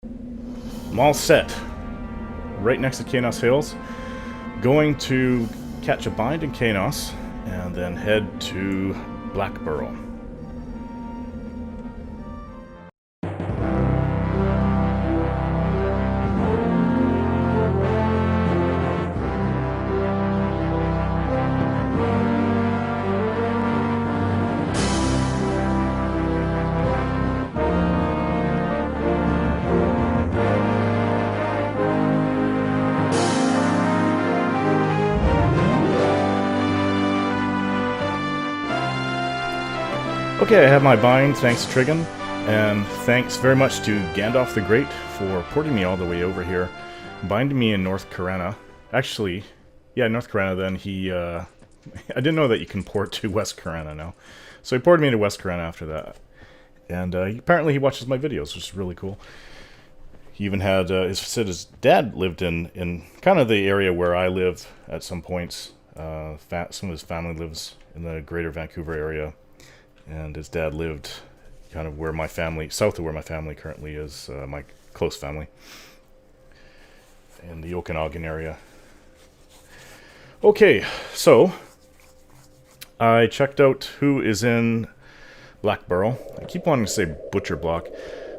I'm all set. Right next to Kanos Hills. Going to catch a bind in Kanos and then head to Blackburrow. Okay, I have my bind, thanks to Trigon, and thanks very much to Gandalf the Great for porting me all the way over here, binding me in North Carana. Actually, yeah, North Carana, then he, I didn't know that you can port to West Carana now. So he ported me to West Carana after that. And apparently he watches my videos, which is really cool. He even had, said his dad lived in kind of the area where I live at some points. Some of his family lives in the greater Vancouver area. And his dad lived kind of where my family, south of where my family currently is, my close family, in the Okanagan area. Okay, so I checked out who is in Blackburrow. I keep wanting to say Butcher Block.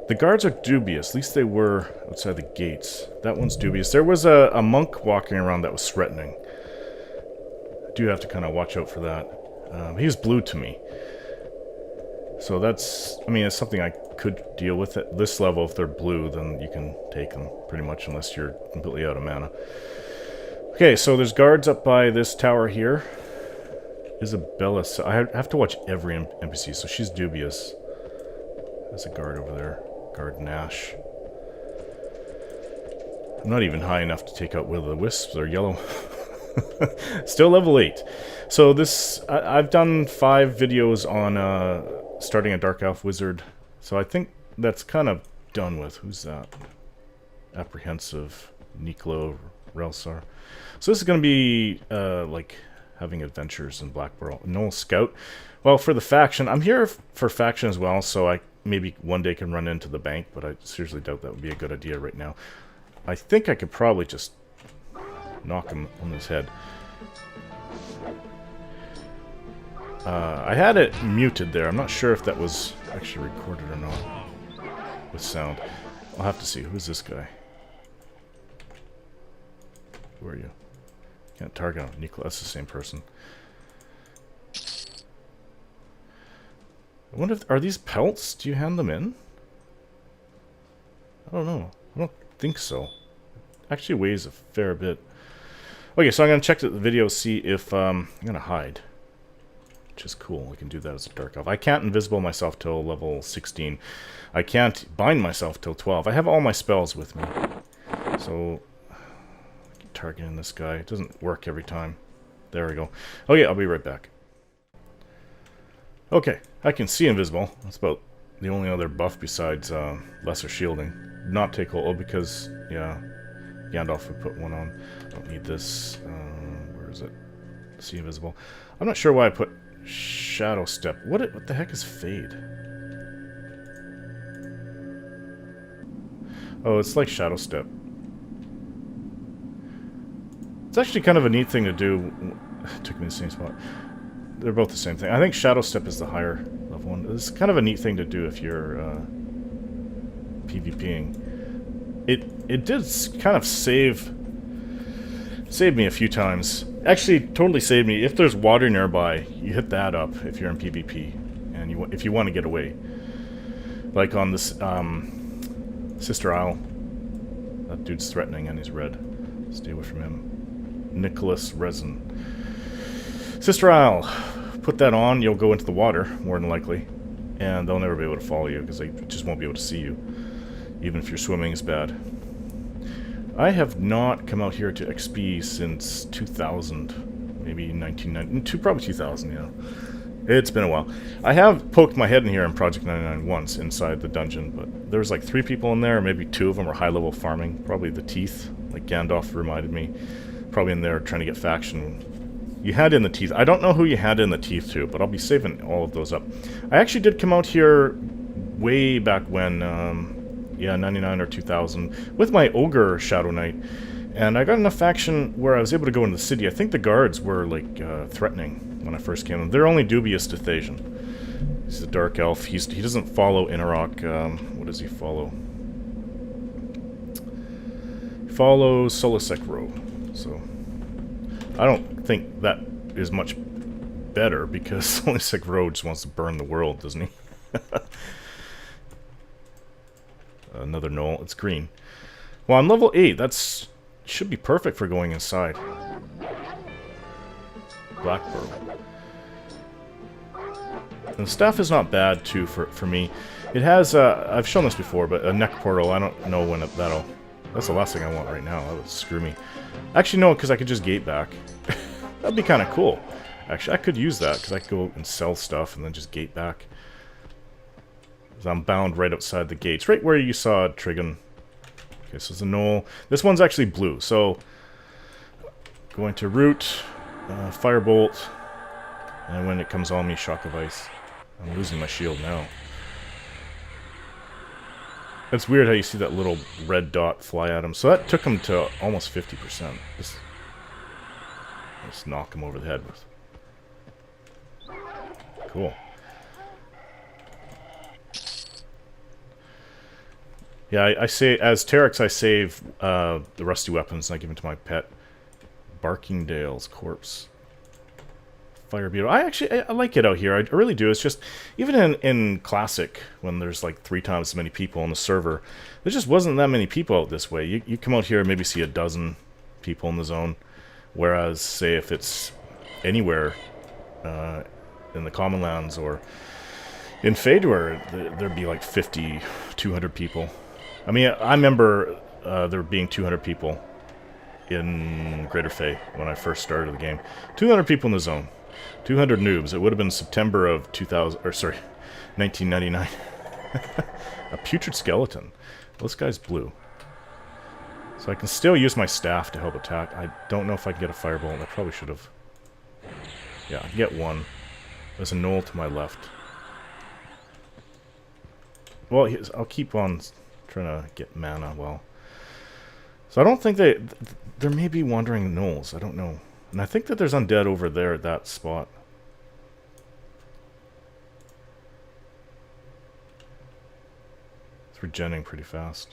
The guards are dubious, at least they were outside the gates. That one's dubious. There was a monk walking around that was threatening. I do have to kind of watch out for that. He was blue to me. So that's, I mean, it's something I could deal with at this level. If they're blue, then you can take them, pretty much, unless you're completely out of mana. Okay, so there's guards up by this tower here. Isabella, I have to watch every NPC, so she's dubious. There's a guard over there. Guard Nash. I'm not even high enough to take out Will-o'-the-Wisps. They're yellow. Still level 8. So this, I've done 5 videos on starting a Dark Elf Wizard. So I think that's kind of done with. Who's that? Apprehensive Niklo Relsar. So this is going to be like having adventures in Blackburrow. No Scout. Well, for the faction, I'm here for faction as well, so I maybe one day can run into the bank, but I seriously doubt that would be a good idea right now. I think I could probably just knock him on his head. I had it muted there. I'm not sure if that was actually recorded or not with sound. I'll have to see. Who's this guy? Who are you? Can't target him. Nicola, that's the same person. I wonder if, are these pelts? Do you hand them in? I don't know. I don't think so. Actually weighs a fair bit. Okay, so I'm going to check the video, see if I'm going to hide. Which is cool. We can do that as a Dark Elf. I can't invisible myself till level 16. I can't bind myself till 12. I have all my spells with me. So, targeting this guy. It doesn't work every time. There we go. Okay, I'll be right back. Okay, I can see invisible. That's about the only other buff besides lesser shielding. Not take hold because, yeah, Gandalf would put one on. Don't need this. Where is it? See invisible. I'm not sure why I put Shadow Step. What the heck is Fade? Oh, it's like Shadow Step. It's actually kind of a neat thing to do. It took me the same spot. They're both the same thing. I think Shadow Step is the higher level one. It's kind of a neat thing to do if you're PvPing. It did kind of save me a few times. Actually, totally saved me. If there's water nearby, you hit that up if you're in PvP, and if you want to get away. Like on this Sister Isle, that dude's threatening and he's red. Stay away from him. Nicholas Resin. Sister Isle, put that on. You'll go into the water more than likely, and they'll never be able to follow you because they just won't be able to see you, even if your swimming is bad. I have not come out here to XP since 2000, maybe 1990, probably 2000, yeah. It's been a while. I have poked my head in here in Project 99 once inside the dungeon, but there was like 3 people in there, maybe 2 of them were high-level farming, probably the Teeth, like Gandalf reminded me, probably in there trying to get faction. You had in the Teeth. I don't know who you had in the Teeth to, but I'll be saving all of those up. I actually did come out here way back when, Yeah, 99 or 2000 with my Ogre Shadow Knight. And I got enough action where I was able to go into the city. I think the guards were, like, threatening when I first came in. They're only dubious to Thasian. He's a Dark Elf. He doesn't follow Inarok. What does he follow? He follows Solisek Row. So, I don't think that is much better, because Solisek Row just wants to burn the world, doesn't he? Another knoll. It's green. Well, I'm level 8. That's... should be perfect for going inside. Blackburrow. And the staff is not bad, too, for me. It has, I've shown this before, but a neck portal. I don't know when that'll... That's the last thing I want right now. That would screw me. Actually, no, because I could just gate back. That'd be kind of cool. Actually, I could use that, because I could go and sell stuff and then just gate back. I'm bound right outside the gates, right where you saw Trigon. Okay, so it's a knoll. This one's actually blue, so going to root, firebolt, and when it comes on me, shock of ice. I'm losing my shield now. It's weird how you see that little red dot fly at him. So that took him to almost 50%. Let's knock him over the head with. Cool. Yeah, I say, as Terex, I save the rusty weapons and I give them to my pet. Barking Dale's corpse. Fire beetle. I like it out here. I really do. It's just, even in Classic, when there's like 3 times as many people on the server, there just wasn't that many people out this way. You come out here and maybe see a dozen people in the zone. Whereas, say, if it's anywhere in the Common Lands or in Fedor, there'd be like 50, 200 people. I mean, I remember there being 200 people in Greater Fae when I first started the game. 200 people in the zone. 200 noobs. It would have been September of 1999. A putrid skeleton. Well, this guy's blue. So I can still use my staff to help attack. I don't know if I can get a fireball. I probably should have. Yeah, I can get one. There's a knoll to my left. Well, I'll keep on trying to get mana. Well, so I don't think there may be wandering knolls. I don't know. And I think that there's undead over there at that spot. It's regenning pretty fast.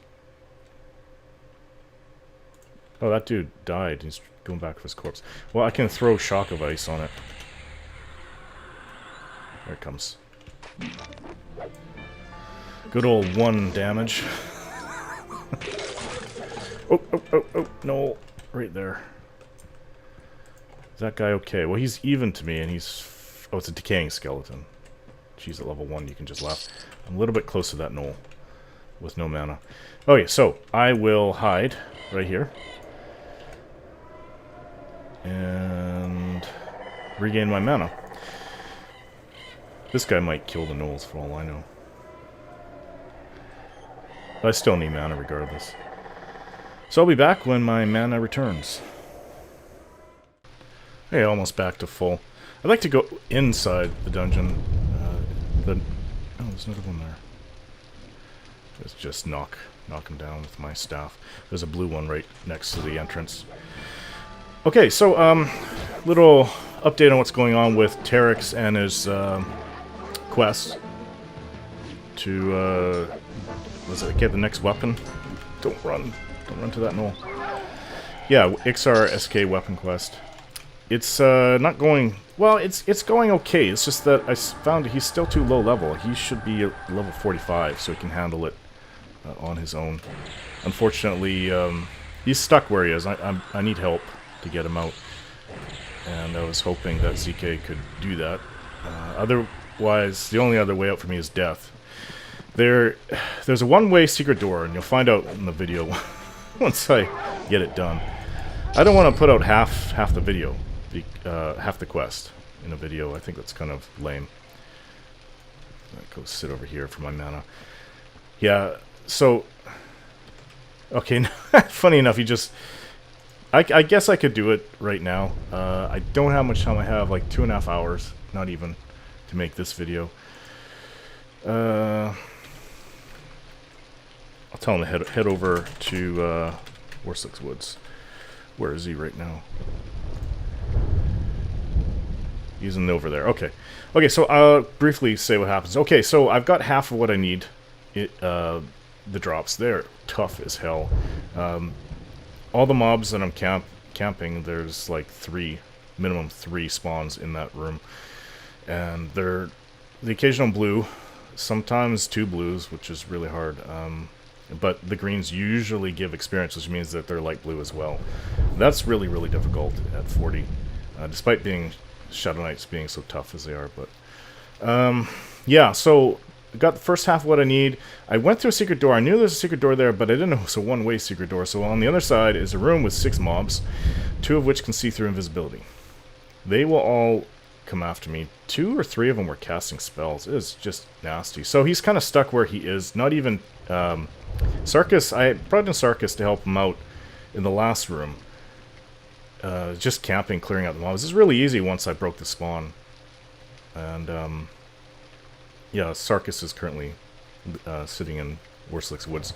Oh, that dude died. He's going back for his corpse. Well, I can throw shock of ice on it. There it comes. Good old 1 damage. Oh, no. Right there. Is that guy okay? Well, he's even to me, and he's... Oh, it's a decaying skeleton. Jeez, at level 1, you can just laugh. I'm a little bit close to that knoll. With no mana. Okay, so I will hide right here. And regain my mana. This guy might kill the gnolls for all I know. But I still need mana regardless. So I'll be back when my mana returns. Hey, almost back to full. I'd like to go inside the dungeon. Oh, there's another one there. Let's just knock him down with my staff. There's a blue one right next to the entrance. Okay, so little update on what's going on with Terex and his quest to get the next weapon. Don't run to that knoll. Yeah, Ixar SK weapon quest. It's not going well. It's going okay. It's just that I found he's still too low level. He should be at level 45 so he can handle it on his own. Unfortunately, he's stuck where he is. I need help to get him out, and I was hoping that ZK could do that. Otherwise, the only other way out for me is death. There's a one-way secret door, and you'll find out in the video once I get it done. I don't want to put out half the video, half the quest in a video. I think that's kind of lame. I'll go sit over here for my mana. Yeah, so... Okay, funny enough, I guess I could do it right now. I don't have much time. I have like 2.5 hours, not even, to make this video. I'll tell him to head over to Worslick's Woods. Where is he right now? He's over there. Okay. Okay, so I'll briefly say what happens. Okay, so I've got half of what I need. The drops, they're tough as hell. All the mobs that I'm camping, there's like minimum three spawns in that room. And they're the occasional blue, sometimes two blues, which is really hard. But the greens usually give experience, which means that they're light blue as well. That's really, really difficult at 40, despite being Shadow Knights being so tough as they are. But yeah, so I got the first half of what I need. I went through a secret door. I knew there was a secret door there, but I didn't know it was a one-way secret door. So on the other side is a room with 6 mobs, 2 of which can see through invisibility. They will all come after me. 2 or 3 of them were casting spells. It is just nasty. So he's kind of stuck where he is. Not even Sarkis. I brought in Sarkis to help him out in the last room. Just camping, clearing out the mobs. It's really easy once I broke the spawn. And yeah, Sarkis is currently sitting in Worslick's Woods.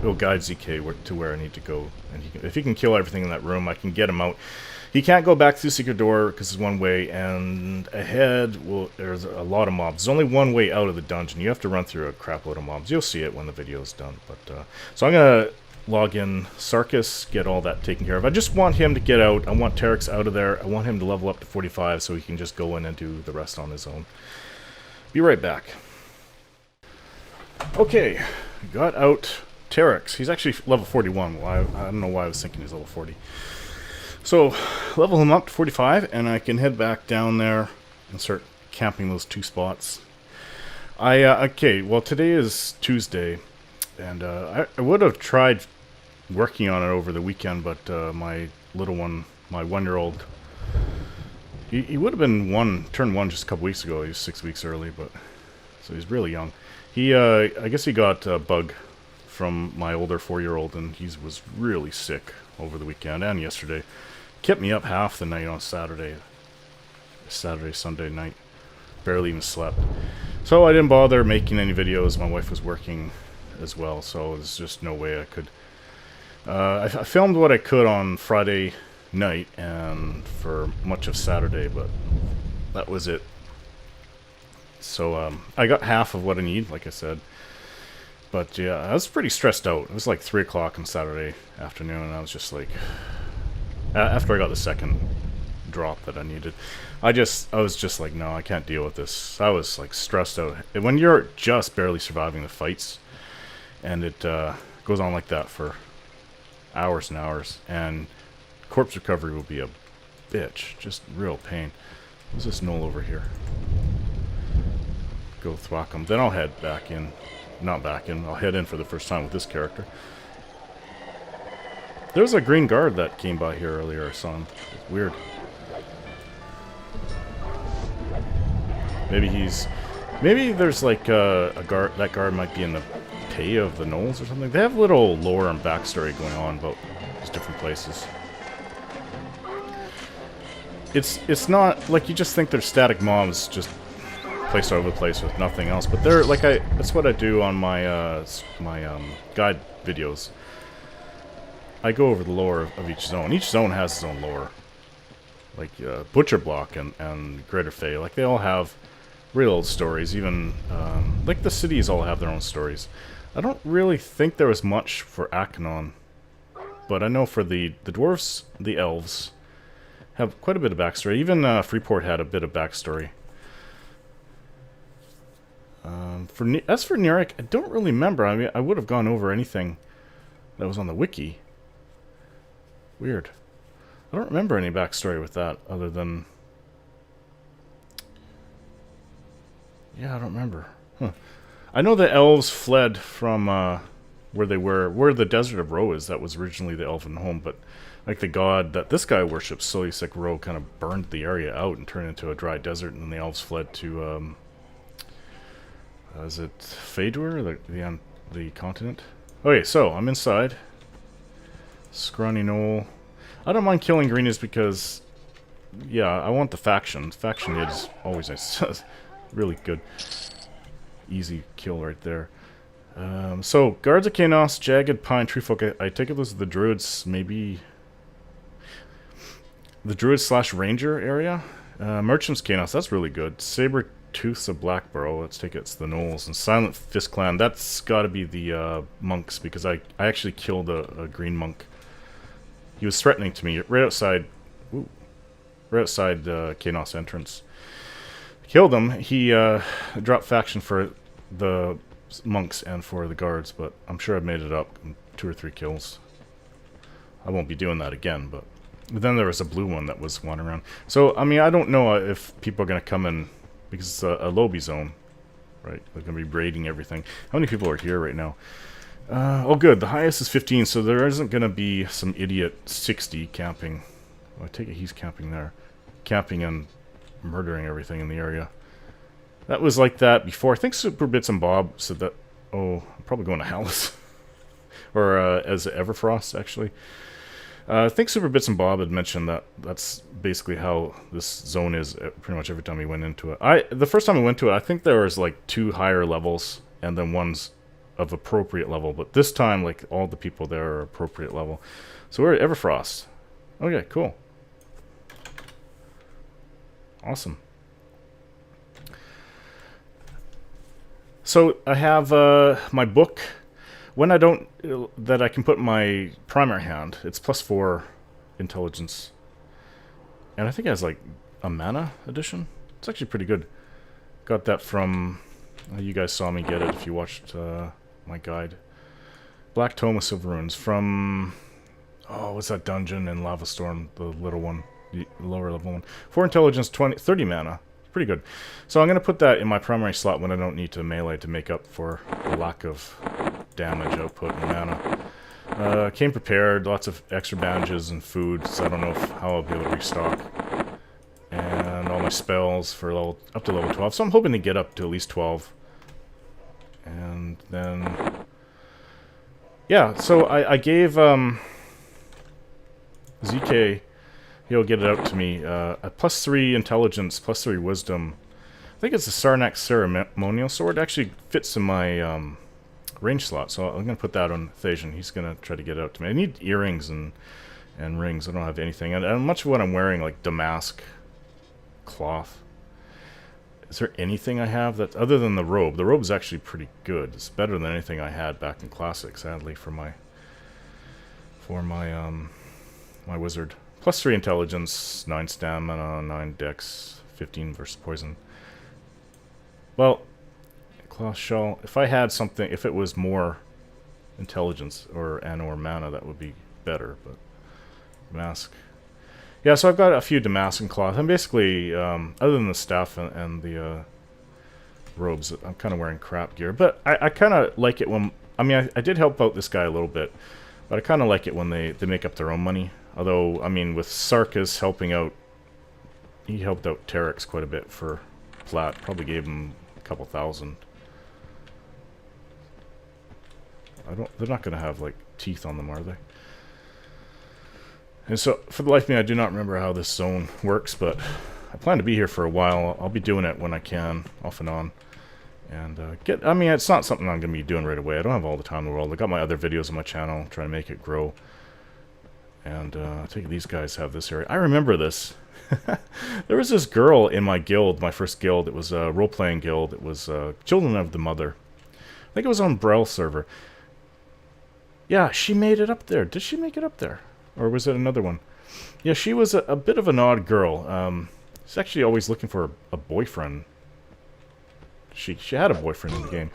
He'll guide ZK to where I need to go, and if he can kill everything in that room, I can get him out. He can't go back through the secret door because it's one way, and ahead, there's a lot of mobs. There's only one way out of the dungeon. You have to run through a crap load of mobs. You'll see it when the video is done. But so I'm gonna log in Sarkis, get all that taken care of. I just want him to get out. I want Terex out of there. I want him to level up to 45 so he can just go in and do the rest on his own. Be right back. Okay, got out Terex. He's actually level 41. Well, I don't know why I was thinking he's level 40. So, level him up to 45, and I can head back down there and start camping those 2 spots. Okay, well today is Tuesday, and I would have tried working on it over the weekend, but my little one, my 1-year-old, he would have been turned 1 just a couple weeks ago. He's 6 weeks early, but so he's really young. He, I guess he got a bug from my older 4-year-old, and he was really sick over the weekend and yesterday. Kept me up half the night on Sunday night. Barely even slept. So I didn't bother making any videos. My wife was working as well, so there's just no way I could. I filmed what I could on Friday night and for much of Saturday, but that was it. So I got half of what I need, like I said. But yeah, I was pretty stressed out. It was like 3 o'clock on Saturday afternoon, and I was just like, after I got the second drop that I needed, I was just like, no, I can't deal with this. I was like stressed out. When you're just barely surviving the fights, and it goes on like that for hours and hours, and corpse recovery will be a bitch, just real pain. What's this knoll over here? Go thwack him. Then I'll head back in. Not back in. I'll head in for the first time with this character. There's a green guard that came by here earlier. I saw him. It's weird. Maybe there's like a guard. That guard might be in the pay of the gnolls or something. They have a little lore and backstory going on about these different places. It's not like you just think they're static mobs just placed all over the place with nothing else, but they're like that's what I do on my guide videos. I go over the lore of each zone. Each zone has its own lore, like Butcher Block and Greater Fey. Like they all have real old stories. Even like the cities all have their own stories. I don't really think there was much for Akanon, but I know for the dwarves, the elves have quite a bit of backstory. Even Freeport had a bit of backstory. As for Neric, I don't really remember. I mean, I would have gone over anything that was on the wiki. Weird. I don't remember any backstory with that other than... Yeah, I don't remember. Huh. I know the elves fled from where they were, where the Desert of Ro is. That was originally the elven home, but like the god that this guy worships, Solisek Ro, kind of burned the area out and turned it into a dry desert, and the elves fled to... is it Fadur, the continent? Okay, so I'm inside. Scrawny Knoll. I don't mind killing greenies because, yeah, I want the faction. Faction hit is always nice. Really good. Easy kill right there. So, Guards of Chaos, Jagged Pine, Treefolk. I take it those are the Druids, maybe... The Druid / Ranger area. Merchant's Chaos, that's really good. Saber Tooths of Blackburrow, let's take it, it's the Knolls. And Silent Fist Clan, that's gotta be the monks, because I actually killed a green monk. He was threatening to me right outside... Ooh, right outside the Chaos entrance. Killed him. He dropped faction for the monks and for the guards, but I'm sure I've made it up in 2 or 3 kills. I won't be doing that again, but then there was a blue one that was wandering around. So, I mean, I don't know if people are going to come in, because it's a lobby zone, right? They're going to be raiding everything. How many people are here right now? Oh, good. The highest is 15, so there isn't going to be some idiot 60 camping. Well, I take it he's camping there. Camping and murdering everything in the area. That was like that before. I think Super Bits and Bob said that. Oh, I'm probably going to Hallis. Or as Everfrost, actually. I think Super Bits and Bob had mentioned that that's basically how this zone is pretty much every time we went into it. The first time I went to it, I think there was like 2 higher levels and then one's of appropriate level. But this time, like, all the people there are appropriate level. So we're at Everfrost. Okay, cool. Awesome. So I have my book. When I don't, that I can put in my primary hand, it's +4 intelligence. And I think it has like a mana edition. It's actually pretty good. Got that from, you guys saw me get it if you watched my guide. Black Tome of Silver Runes from, oh, what's that dungeon in Lava Storm, the little one, the lower level one. 4 intelligence, 30 mana. Pretty good. So I'm going to put that in my primary slot when I don't need to melee to make up for the lack of damage output and mana. Came prepared, lots of extra bandages and food, so I don't know how I'll be able to restock. And all my spells for up to level 12, so I'm hoping to get up to at least 12. And then... yeah, so I gave ZK... he'll get it out to me. A +3 intelligence, +3 wisdom. I think it's the Sarnak ceremonial sword. It actually fits in my range slot, so I'm going to put that on Thasian. He's going to try to get it out to me. I need earrings and rings. I don't have anything. And much of what I'm wearing, like damask cloth. Is there anything I have that, other than the robe? The robe is actually pretty good. It's better than anything I had back in Classic, sadly, for my my wizard. +3 intelligence, 9 stamina, 9 dex, 15 versus poison. Well, cloth shell. If I had something, if it was more intelligence or mana, that would be better. But mask. Yeah, so I've got a few Damascus cloth. I'm basically, other than the staff and the robes, I'm kind of wearing crap gear. But I kind of like it when, I mean, I did help out this guy a little bit, but I kind of like it when they make up their own money. Although, I mean, with Sarkis helping out, he helped out Terex quite a bit for flat. Probably gave him a couple thousand. They're not going to have, like, teeth on them, are they? And so, for the life of me, I do not remember how this zone works, but I plan to be here for a while. I'll be doing it when I can, off and on. And I mean, it's not something I'm going to be doing right away. I don't have all the time in the world. I got my other videos on my channel, trying to make it grow. And I think these guys have this area. I remember this. There was this girl in my guild, my first guild. It was a role-playing guild. It was Children of the Mother. I think it was on Braille server. Yeah, she made it up there. Did she make it up there? Or was it another one? Yeah, she was a bit of an odd girl. She's actually always looking for a boyfriend. She had a boyfriend in the game.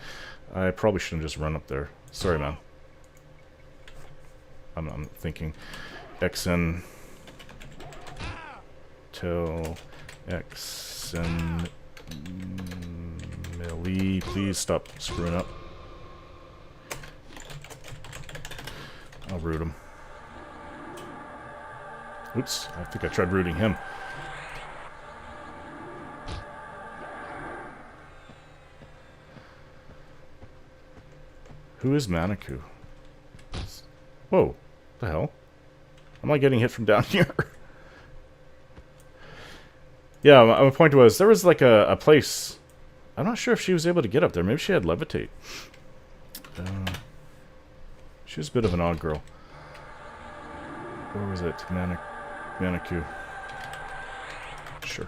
I probably shouldn't just run up there. Sorry, man. I'm thinking... XN till XN melee. Please stop screwing up. I'll root him. Oops, I think I tried rooting him. Who is Manikou? Whoa, what the hell? Am I getting hit from down here? Yeah, my point was, there was like a place. I'm not sure if she was able to get up there. Maybe she had levitate. She was a bit of an odd girl. Or was it Manicu? Sure.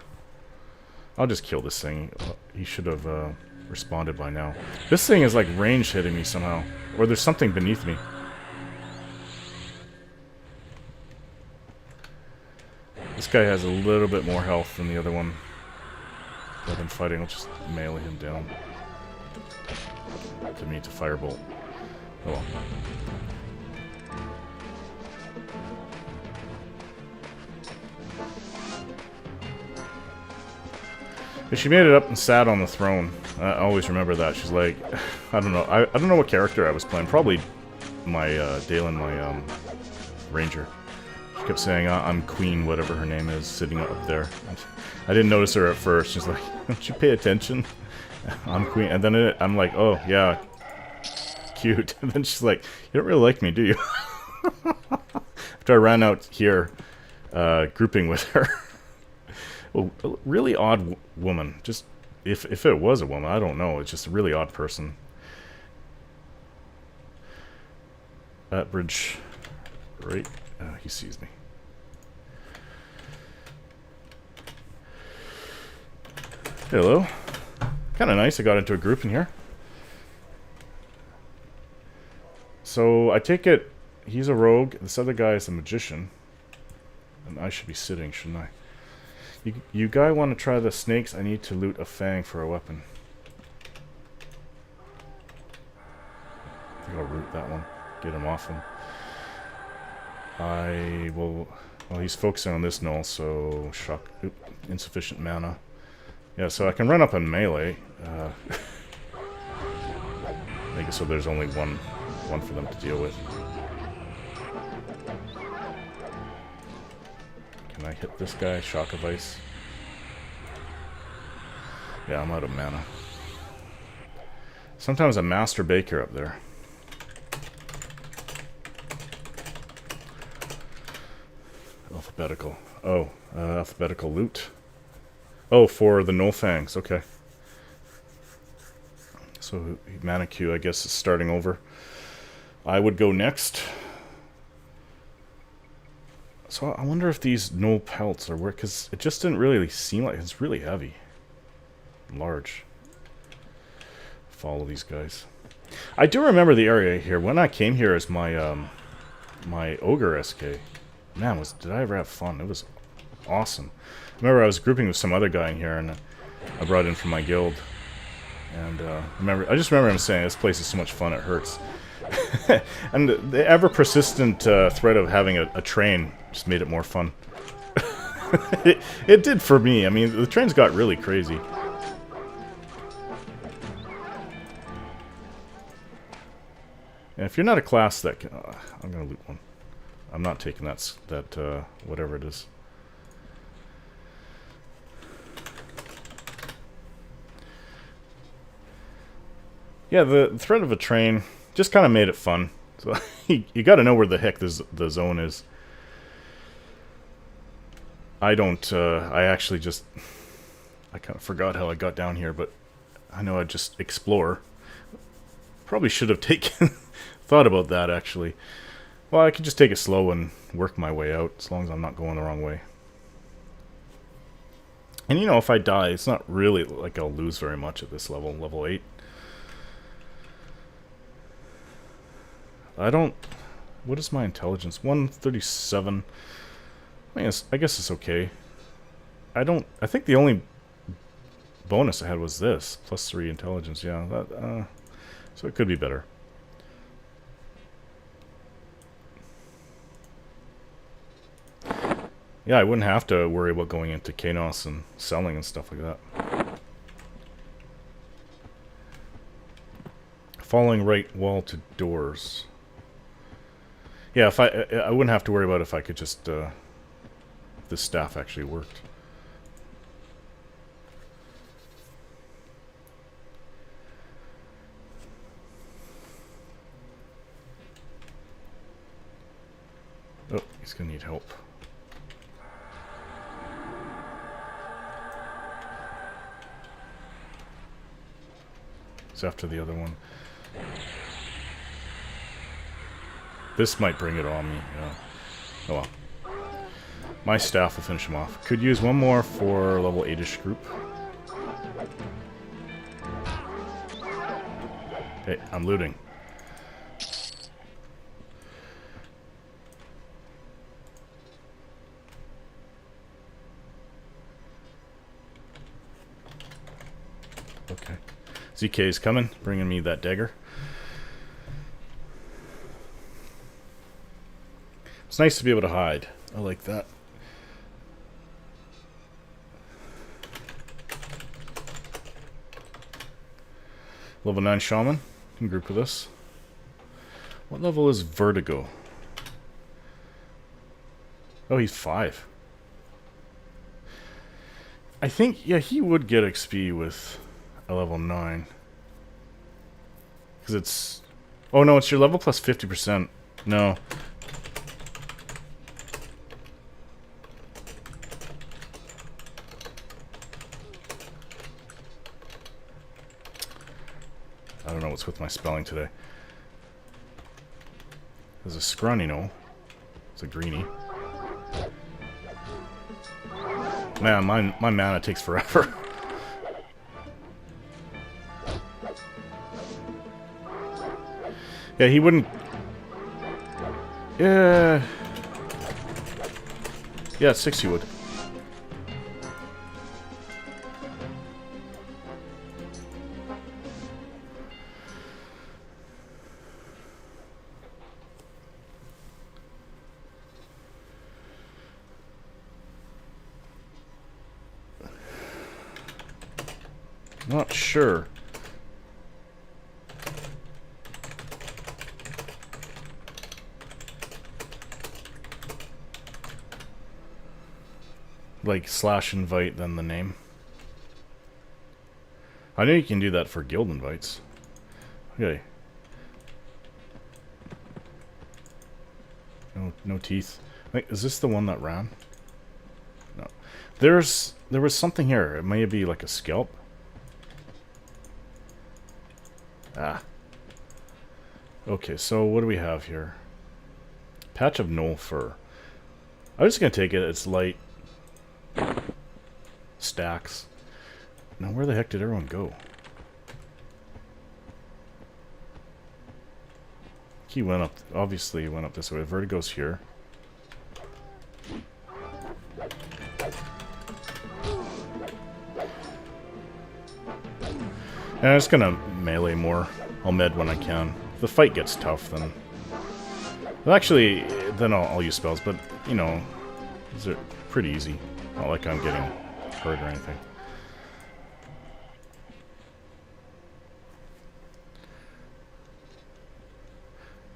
I'll just kill this thing. He should have responded by now. This thing is like range hitting me somehow. Or there's something beneath me. This guy has a little bit more health than the other one I've been fighting. I'll just melee him down. Didn't mean to firebolt. Oh well. She made it up and sat on the throne. I always remember that. She's like, I don't know. I don't know what character I was playing. Probably my Daelyn, my ranger. She kept saying, I'm queen, whatever her name is, sitting up there. I didn't notice her at first. She's like, don't you pay attention? I'm queen. And then I'm like, oh, yeah, cute. And then she's like, you don't really like me, do you? After I ran out here grouping with her. Well, a really odd woman. Just, if it was a woman, I don't know. It's just a really odd person. That bridge, right? He sees me. Hello. Kind of nice. I got into a group in here. So I take it he's a rogue. This other guy is a magician, and I should be sitting, shouldn't I? You guy want to try the snakes? I need to loot a fang for a weapon. I think I'll root that one. Get him off him. I will... Well, he's focusing on this null, so... Shock... Oop, insufficient mana. Yeah, so I can run up and melee. I guess so there's only one for them to deal with. Can I hit this guy? Shock of Ice. Yeah, I'm out of mana. Sometimes a master baker up there. Alphabetical. Oh, alphabetical loot. Oh, for the Null Fangs. Okay. So Manicu, I guess, is starting over. I would go next. So I wonder if these null pelts are worth, because it just didn't really seem like it's really heavy. Large. Follow these guys. I do remember the area here. When I came here as my my ogre SK, man, did I ever have fun? It was awesome. I remember I was grouping with some other guy in here, and I brought in from my guild. And I just remember him saying, this place is so much fun, it hurts. And the ever-persistent threat of having a train just made it more fun. It did for me. I mean, the trains got really crazy. And if you're not a class that can... I'm going to loot one. I'm not taking that whatever it is. Yeah, the threat of a train just kind of made it fun. So you got to know where the heck the zone is. I don't. I actually just. I kind of forgot how I got down here, but I know I'd just explore. Probably should have thought about that actually. Well, I could just take it slow and work my way out as long as I'm not going the wrong way. And you know, if I die, it's not really like I'll lose very much at this level, level 8. I don't... What is my intelligence? 137. I guess it's okay. I think the only bonus I had was this. +3 intelligence, yeah. So it could be better. Yeah, I wouldn't have to worry about going into Kanos and selling and stuff like that. Falling right wall to doors. Yeah, if I wouldn't have to worry about if I could just if this staff actually worked. Oh, he's gonna need help. He's after the other one. This might bring it on me. Oh well. My staff will finish him off. Could use one more for level 8-ish group. Hey, I'm looting. Okay. ZK is coming, bringing me that dagger. It's nice to be able to hide. I like that. Level 9 Shaman. Can group with us. What level is Vertigo? Oh, he's 5. I think, yeah, he would get XP with a level 9. Because it's... Oh no, it's your level plus 50%. No. I don't know what's with my spelling today. There's a Scrunino. It's a greenie. Man, my mana takes forever. Yeah, he wouldn't... Yeah... Yeah, 6 he would. Not sure. Like /invite then the name. I know you can do that for guild invites. Okay. No teeth. Wait, is this the one that ran? No. There was something here. It may be like a scalp. Ah. Okay, so what do we have here? Patch of Knoll Fur. I'm just gonna take it. It's light. Stacks. Now where the heck did everyone go? He went up. Obviously he went up this way. Vertigo's here. And I'm just gonna melee more. I'll med when I can. If the fight gets tough, then... Well, actually, then I'll use spells, but, you know, these are pretty easy. Not like I'm getting hurt or anything.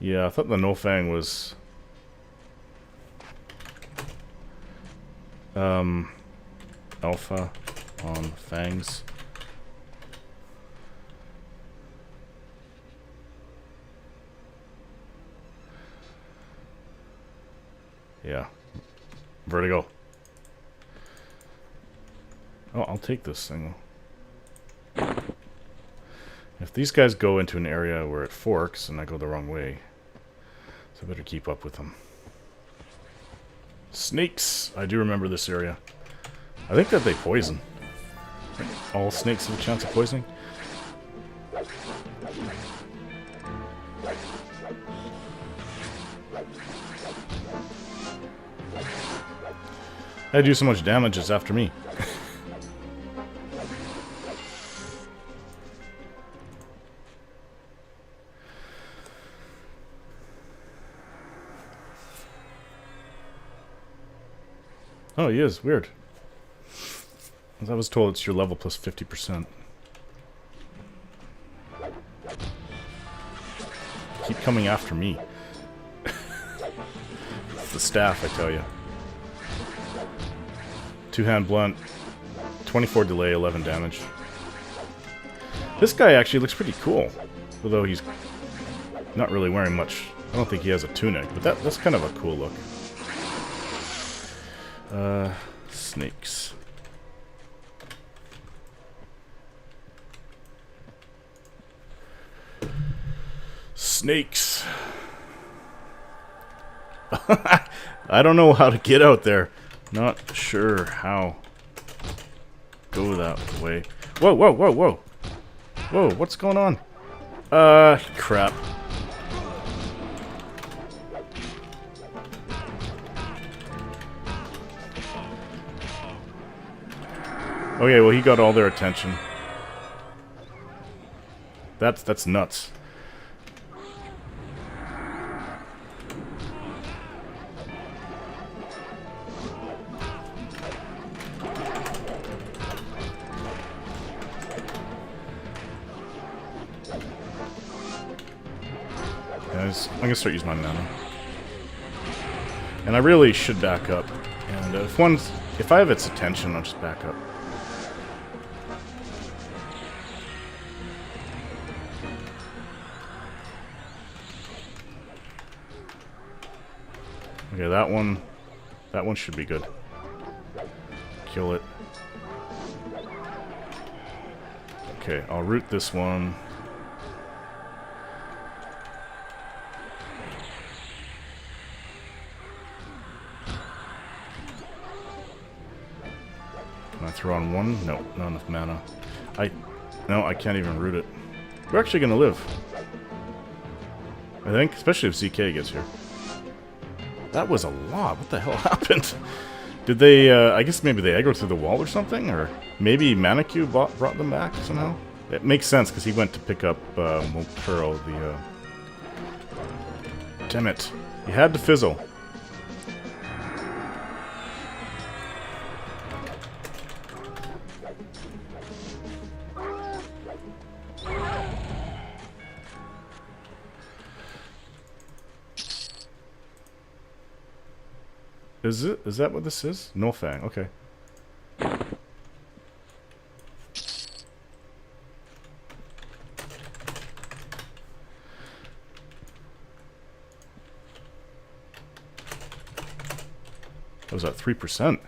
Yeah, I thought the No Fang was... alpha on Fangs. Yeah. Vertigo. Oh, I'll take this thing. If these guys go into an area where it forks and I go the wrong way, so I better keep up with them. Snakes! I do remember this area. I think that they poison. All snakes have a chance of poisoning. I do so much damage, it's after me. Oh, he is. Weird. As I was told, it's your level plus 50%. Keep coming after me. It's the staff, I tell you. Two-hand blunt, 24 delay, 11 damage. This guy actually looks pretty cool, although he's not really wearing much. I don't think he has a tunic, but that's kind of a cool look. Snakes. Snakes. I don't know how to get out there. Not sure how. Go that way. Whoa, whoa, whoa, whoa. Whoa, what's going on? Crap. Okay, well, he got all their attention. That's nuts. Guys, I'm gonna start using my mana. And I really should back up. And if I have its attention, I'll just back up. Okay, that one should be good. Kill it. Okay, I'll root this one. Can I throw on one? No, not enough mana. No, I can't even root it. We're actually gonna live. I think, especially if ZK gets here. That was a lot. What the hell happened? Did they, I guess maybe they aggroed through the wall or something? Or maybe Manicu brought them back somehow? It makes sense, because he went to pick up Blackburrow, the... Damn it. He had to fizzle. Is that what this is? No Fang, okay. What was that, 3%?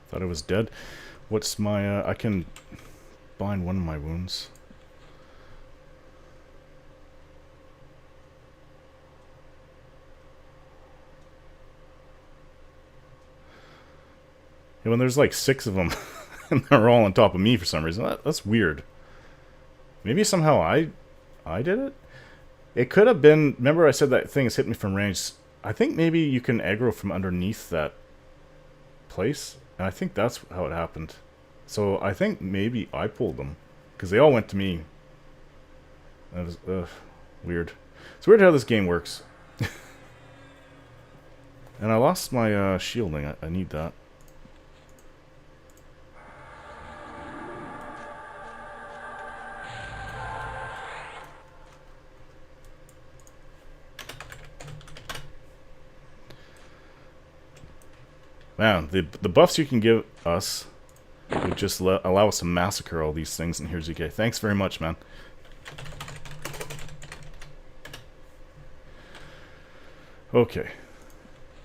Thought it was dead. What's my, I can bind one of my wounds. Yeah, when there's like 6 of them, and they're all on top of me for some reason, that's weird. Maybe somehow I did it? It could have been, remember I said that thing has hit me from range. I think maybe you can aggro from underneath that place. And I think that's how it happened. So I think maybe I pulled them. Because they all went to me. That was weird. It's weird how this game works. And I lost my shielding. I need that. Man, the buffs you can give us would just allow us to massacre all these things in here, ZK. Thanks very much, man. Okay.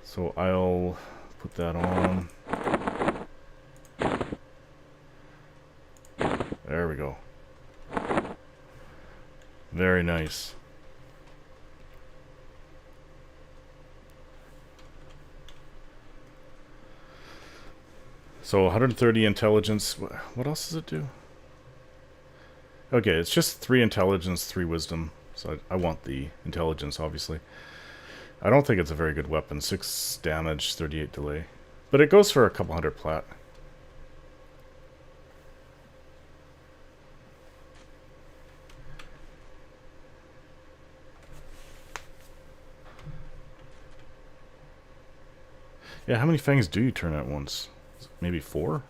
So I'll put that on. There we go. Very nice. So 130 intelligence. What else does it do? Okay, it's just 3 intelligence, 3 wisdom. So I want the intelligence, obviously. I don't think it's a very good weapon. 6 damage, 38 delay. But it goes for a couple hundred plat. Yeah, how many fangs do you turn at once? Maybe 4?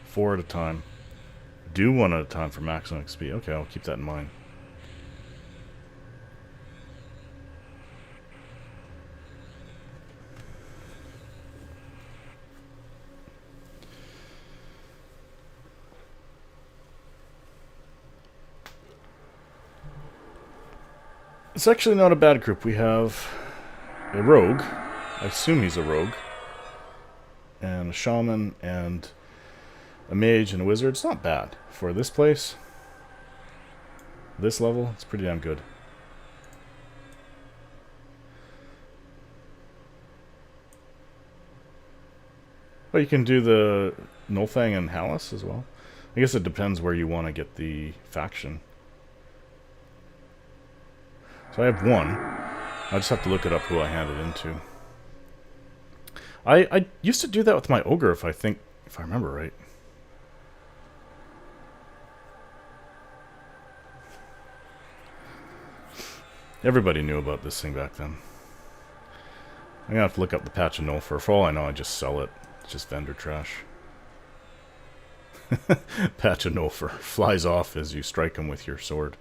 4 at a time. Do 1 at a time for maximum XP. Okay, I'll keep that in mind. It's actually not a bad group. We have a rogue. I assume he's a rogue. and a shaman and a mage and a wizard. It's not bad for this place. This level, it's pretty damn good. But you can do the Nulfang and Hallis as well. I guess it depends where you want to get the faction. So I have one. I just have to look it up who I hand it into. I used to do that with my ogre, if I remember right. Everybody knew about this thing back then. I'm gonna have to look up the patch of Nulfer. For all I know, I just sell it. It's just vendor trash. Patch of Nulfer flies off as you strike him with your sword.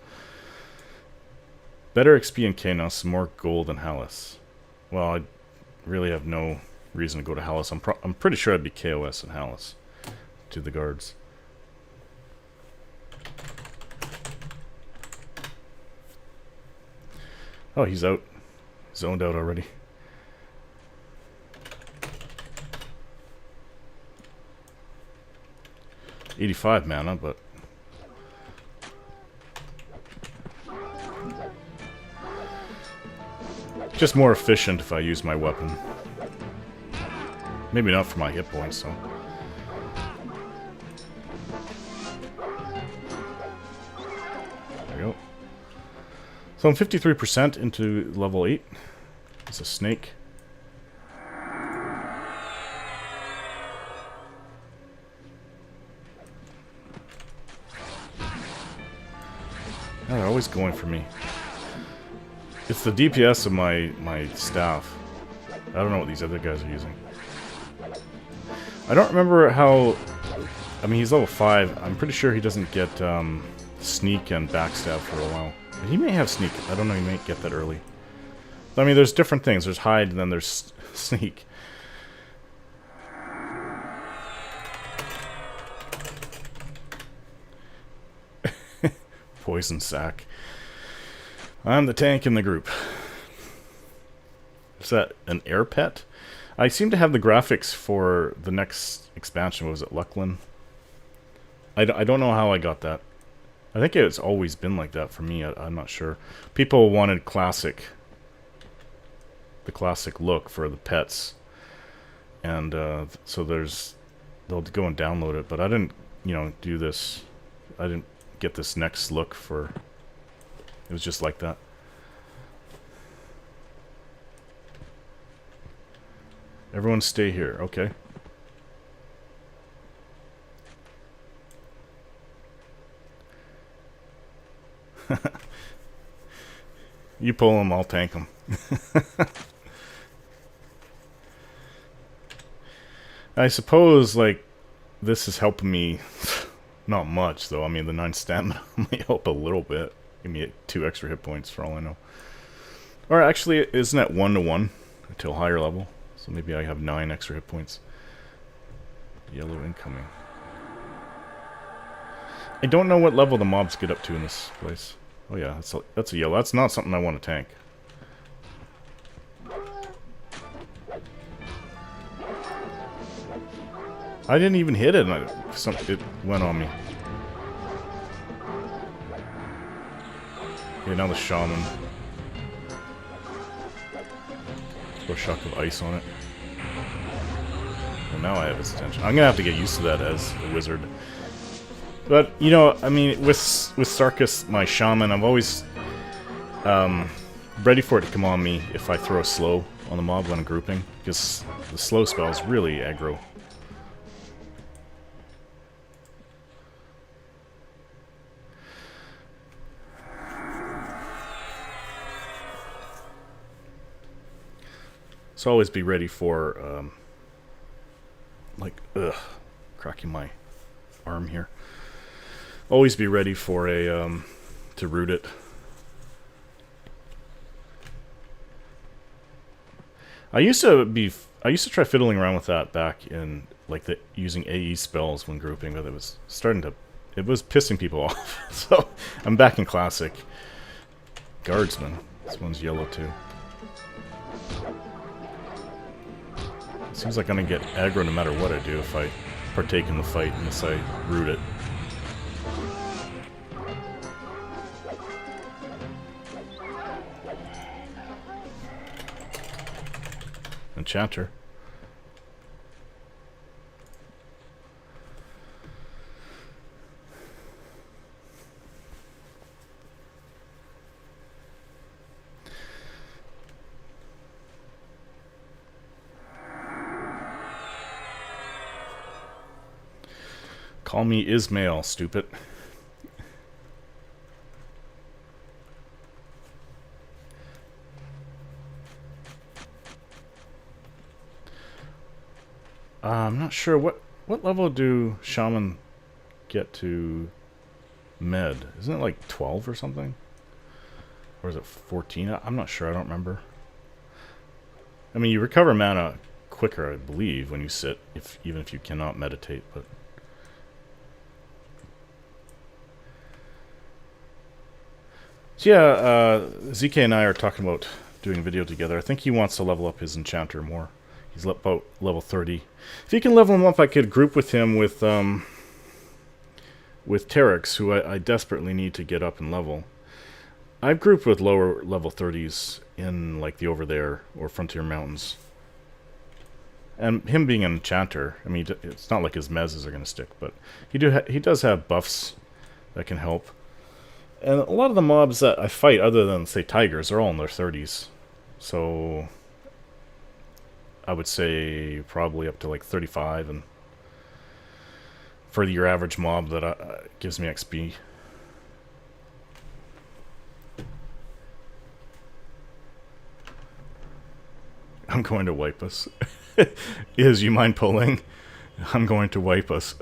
Better XP in Kanos, more gold than Hallis. Well, I really have no reason to go to Hallis. I'm pretty sure I'd be KOS in Hallis to the guards. Oh, he's out. Zoned out already. $85 mana, but just more efficient if I use my weapon. Maybe not for my hit points, though. There we go. So I'm 53% into level 8. It's a snake. They're always going for me. It's the DPS of my staff. I don't know what these other guys are using. I don't remember how... I mean, he's level 5. I'm pretty sure he doesn't get sneak and backstab for a while. But he may have sneak. I don't know, he may get that early. I mean, there's different things. There's hide and then there's sneak. Poison sack. I'm the tank in the group. Is that an air pet? I seem to have the graphics for the next expansion. What was it, Lucklin? I don't know how I got that. I think it's always been like that for me. I'm not sure. People wanted classic. The classic look for the pets. And so they'll go and download it. But I didn't, do this. I didn't get this next look for... It was just like that. Everyone stay here. Okay. You pull them, I'll tank them. I suppose, like, this is helping me... Not much, though. I mean, the 9 stamina might help a little bit. Give me 2 extra hit points for all I know. Or actually, isn't that 1-to-1 until higher level? So maybe I have 9 extra hit points. Yellow incoming. I don't know what level the mobs get up to in this place. Oh yeah, that's a yellow. That's not something I want to tank. I didn't even hit it, and it went on me. Okay, now the shaman. Throw a shock of ice on it. And now I have its attention. I'm gonna have to get used to that as a wizard. But, I mean, with Sarkis, my shaman, I'm always ready for it to come on me if I throw a slow on the mob when I'm grouping. Because the slow spell is really aggro. So always be ready for, cracking my arm here. Always be ready for a, to root it. I used to try fiddling around with that back in, like, using AE spells when grouping, but it was pissing people off. So, I'm back in Classic. Guardsman. This one's yellow, too. Seems like I'm gonna get aggro no matter what I do if I partake in the fight, unless I root it. Enchanter. Call me Ismail, stupid. I'm not sure what level do shaman get to med? Isn't it like 12 or something? Or is it 14? I'm not sure. I don't remember. I mean, you recover mana quicker, I believe, when you sit, even if you cannot meditate. But so yeah, ZK and I are talking about doing a video together. I think he wants to level up his enchanter more. He's about level 30. If you can level him up, I could group with him with Terex, who I desperately need to get up and level. I've grouped with lower level 30s in like the Over There or Frontier Mountains. And him being an enchanter, I mean, it's not like his mezzes are going to stick, but he does have buffs that can help. And a lot of the mobs that I fight, other than, say, tigers, are all in their 30s. So I would say probably up to like 35, and for your average mob that gives me XP. I'm going to wipe us. You mind pulling? I'm going to wipe us.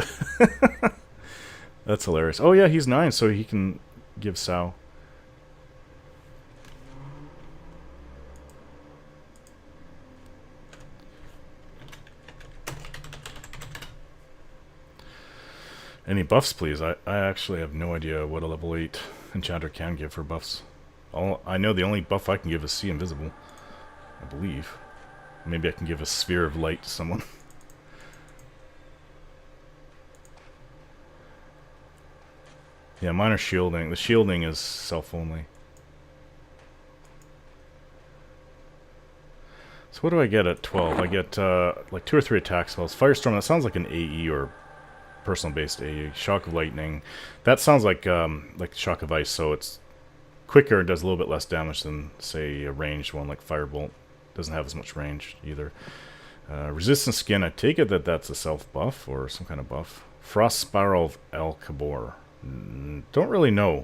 That's hilarious. Oh yeah, he's 9, so he can give Sao. Any buffs, please? I actually have no idea what a level 8 enchanter can give for buffs. I know the only buff I can give is See Invisible, I believe. Maybe I can give a Sphere of Light to someone. Yeah, mine are shielding. The shielding is self-only. So what do I get at 12? I get like 2 or 3 attack spells. Firestorm, that sounds like an AE or personal-based AE. Shock of Lightning. That sounds like Shock of Ice, so it's quicker and does a little bit less damage than, say, a ranged one like Firebolt. Doesn't have as much range either. Resistant Skin, I take it that that's a self-buff or some kind of buff. Frost Spiral of El Cabor. Don't really know.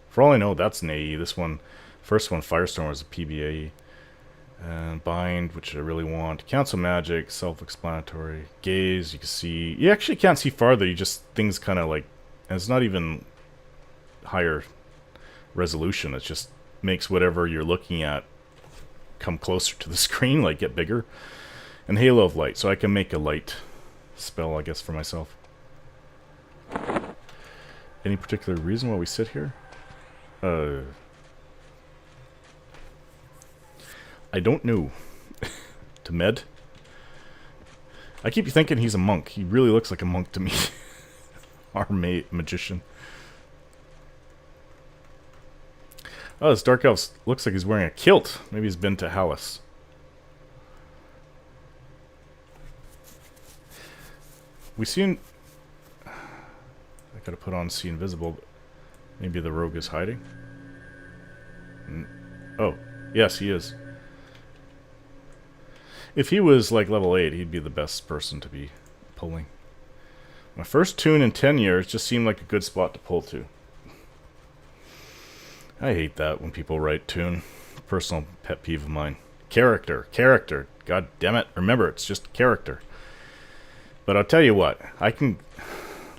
For all I know, that's an AE. This one, first one, Firestorm, was a PBAE. And Bind, which I really want. Council Magic, self-explanatory. Gaze, you can see. You actually can't see farther. You just, things kind of like, and it's not even higher resolution. It just makes whatever you're looking at come closer to the screen, like get bigger. And Halo of Light, so I can make a light spell, I guess, for myself. Any particular reason why we sit here? I don't know. To med? I keep thinking he's a monk. He really looks like a monk to me. Our magician. Oh, this Dark Elf looks like he's wearing a kilt. Maybe he's been to Hallis. We seen... I gotta put on See Invisible. Maybe the rogue is hiding? Oh, yes, he is. If he was like level 8, he'd be the best person to be pulling. My first tune in 10 years just seemed like a good spot to pull to. I hate that when people write tune. Personal pet peeve of mine. Character. God damn it. Remember, it's just character. But I'll tell you what. I can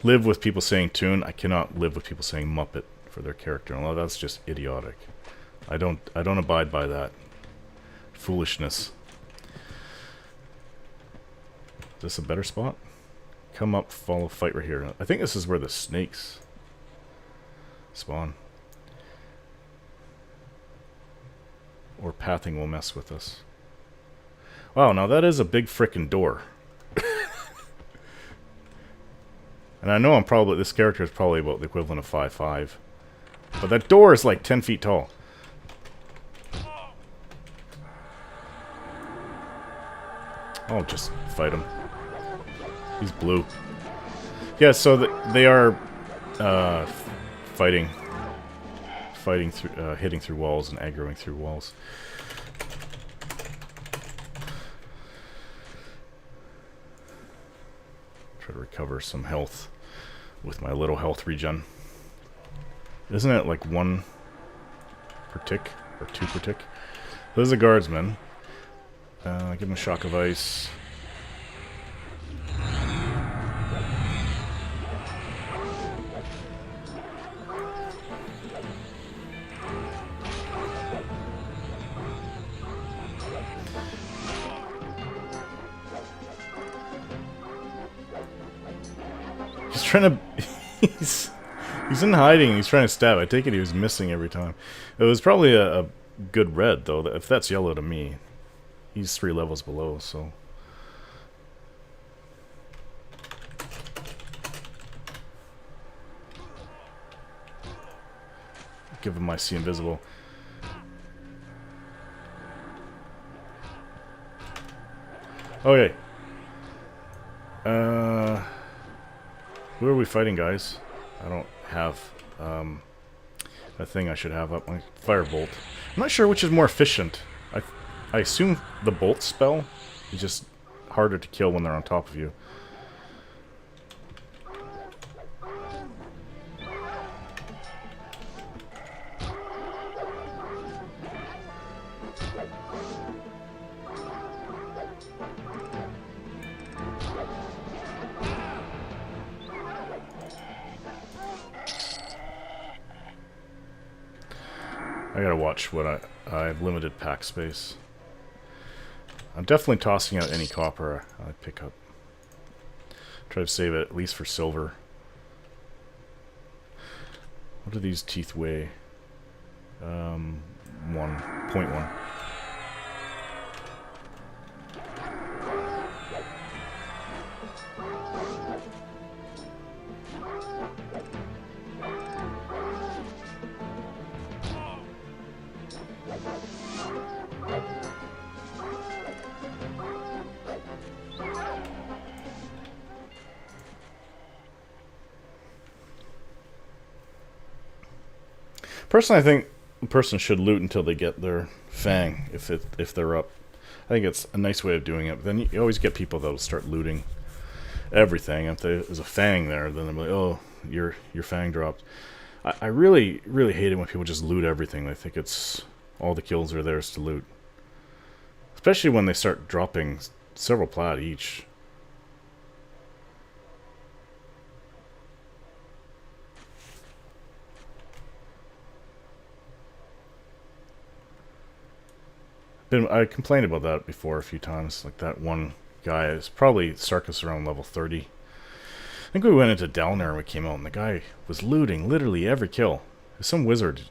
live with people saying tune. I cannot live with people saying Muppet for their character. Well, that's just idiotic. I don't abide by that. Foolishness. Is this a better spot? Come up, follow, fight right here. I think this is where the snakes spawn. Or pathing will mess with us. Wow, now that is a big frickin' door. And I know this character is probably about the equivalent of 5'5". But that door is like 10 feet tall. I'll just fight him. He's blue. Yeah, so they are fighting through, hitting through walls and aggroing through walls. Try to recover some health with my little health regen. Isn't it like 1 per tick or 2 per tick? There's a guardsman. Give him a shock of ice. He's trying to... he's in hiding. He's trying to stab. I take it he was missing every time. It was probably a good red, though. If that's yellow to me, he's 3 levels below, so... Give him my see invisible. Okay. Who are we fighting, guys? I don't have a thing I should have up. My firebolt. I'm not sure which is more efficient. I assume the bolt spell is just harder to kill when they're on top of you. I gotta watch what I have limited pack space. I'm definitely tossing out any copper I pick up. Try to save it at least for silver. What do these teeth weigh? 1.1. Personally, I think a person should loot until they get their fang, if they're up. I think it's a nice way of doing it. But then you always get people that'll start looting everything. If there's a fang there, then they're like, "Oh, your fang dropped." I really hate it when people just loot everything. I think it's all the kills are theirs to loot, especially when they start dropping several plat each. I complained about that before a few times. Like that one guy is probably Sarkis around level 30. I think we went into Daelyn and we came out and the guy was looting literally every kill. There's some wizard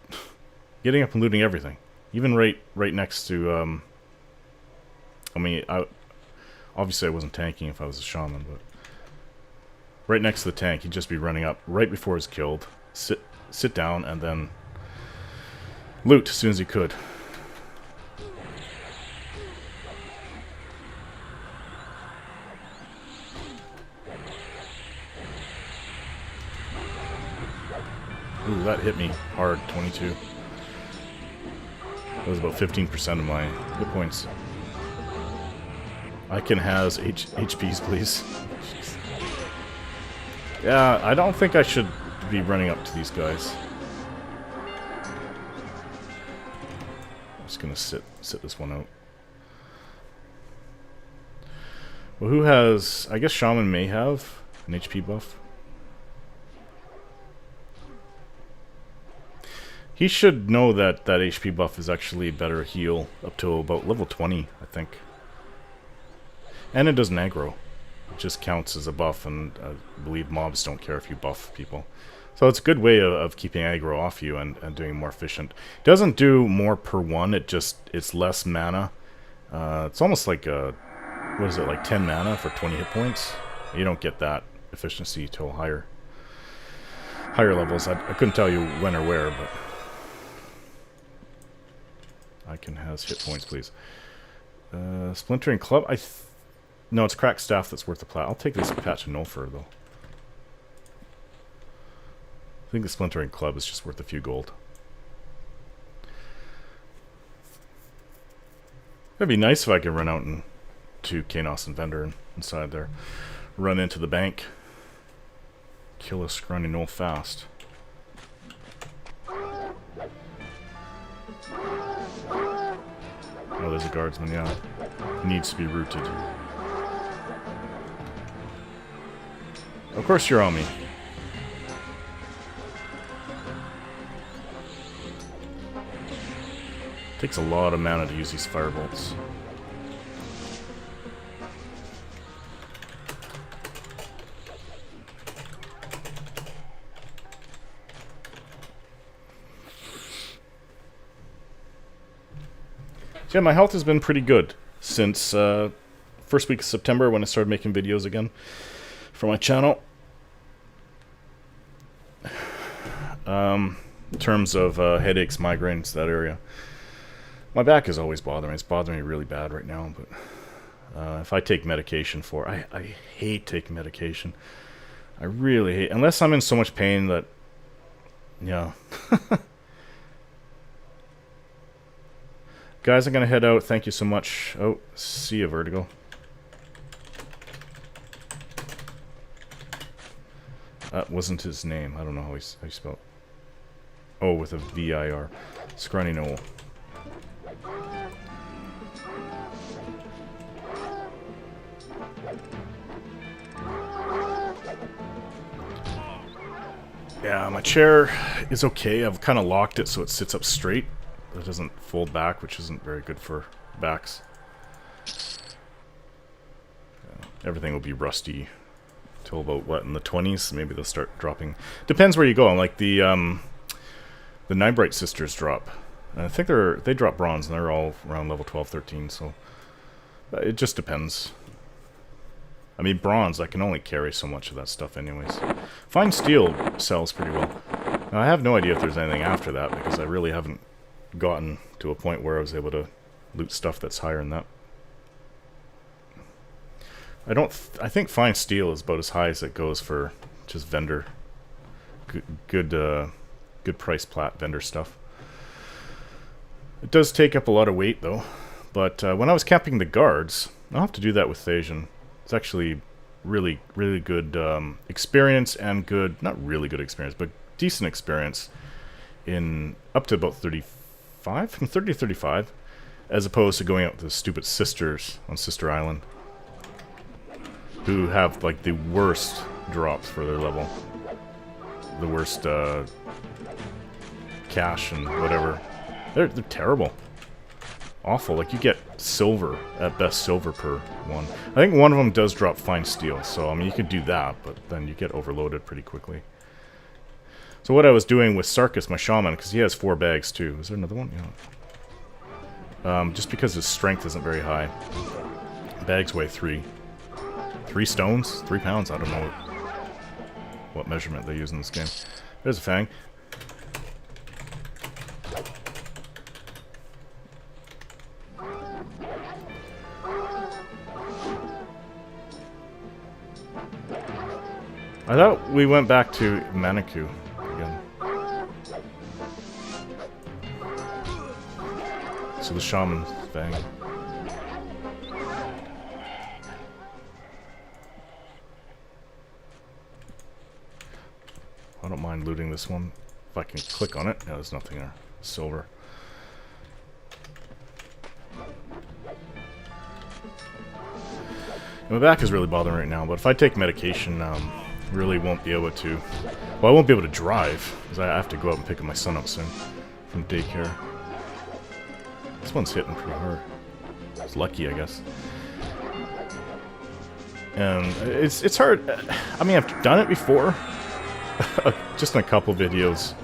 getting up and looting everything. Even right next to I mean, obviously I wasn't tanking if I was a shaman, but right next to the tank he'd just be running up right before he's killed, sit down and then loot as soon as he could. Ooh, that hit me hard, 22. That was about 15% of my hit points. I can has HPs, please. Yeah, I don't think I should be running up to these guys. I'm just gonna sit this one out. Well, who has... I guess Shaman may have an HP buff. He should know that that HP buff is actually a better heal up to about level 20, I think. And it doesn't aggro. It just counts as a buff, and I believe mobs don't care if you buff people. So it's a good way of keeping aggro off you and doing it more efficient. It doesn't do more per one, it's less mana. It's almost like a, what is it, like 10 mana for 20 hit points? You don't get that efficiency till higher levels. I couldn't tell you when or where, but I can has hit points, please. Splintering Club? No, it's Cracked Staff that's worth the plat. I'll take this Patch of Nulfur, though. I think the Splintering Club is just worth a few gold. It'd be nice if I could run out to Kanos and Vendor inside there. Run into the bank. Kill a scrawny Knoll fast. Oh, there's a guardsman, yeah. Needs to be rooted. Of course you're on me. Takes a lot of mana to use these firebolts. So yeah, my health has been pretty good since first week of September when I started making videos again for my channel. In terms of headaches, migraines, that area. My back is always bothering me. It's bothering me really bad right now, but if I take medication for it, I hate taking medication. I really hate, unless I'm in so much pain that, yeah. Guys, I'm going to head out. Thank you so much. Oh, see you, Vertigo. That wasn't his name. I don't know how you spell it. Oh, with a V-I-R. Scrawny Knoll. Yeah, my chair is okay. I've kind of locked it so it sits up straight. It doesn't fold back, which isn't very good for backs. Yeah, everything will be rusty till about, what, in the 20s? Maybe they'll start dropping. Depends where you go. Like the Nightbright sisters drop. And I think they drop bronze, and they're all around level 12, 13, so it just depends. I mean, bronze, I can only carry so much of that stuff anyways. Fine steel sells pretty well. Now, I have no idea if there's anything after that, because I really haven't gotten to a point where I was able to loot stuff that's higher than that. I think fine steel is about as high as it goes for just vendor. Good price plat vendor stuff. It does take up a lot of weight, though. But when I was camping the guards, I'll have to do that with Thasian. It's actually really, really good experience and good, not really good experience, but decent experience in up to about 35, from 30 to 35, as opposed to going out with the stupid sisters on Sister Island, who have like the worst drops for their level, the worst cash and whatever. They're terrible. Awful. Like, you get silver, at best silver per one. I think one of them does drop fine steel, so I mean you could do that, but then you get overloaded pretty quickly. So what I was doing with Sarkis, my shaman, because he has 4 bags too. Is there another one? Yeah. Just because his strength isn't very high. Bags weigh 3. 3 stones? 3 pounds? I don't know what measurement they use in this game. There's a Fang. I thought we went back to Manikou again. So the shaman Fang. I don't mind looting this one. If I can click on it. Yeah, there's nothing there. Silver. My back is really bothering right now, but if I take medication, really won't be able to... Well, I won't be able to drive, because I have to go out and pick my son up soon from daycare. This one's hitting pretty hard. It's lucky, I guess. And it's hard. I mean, I've done it before. Just in a couple videos.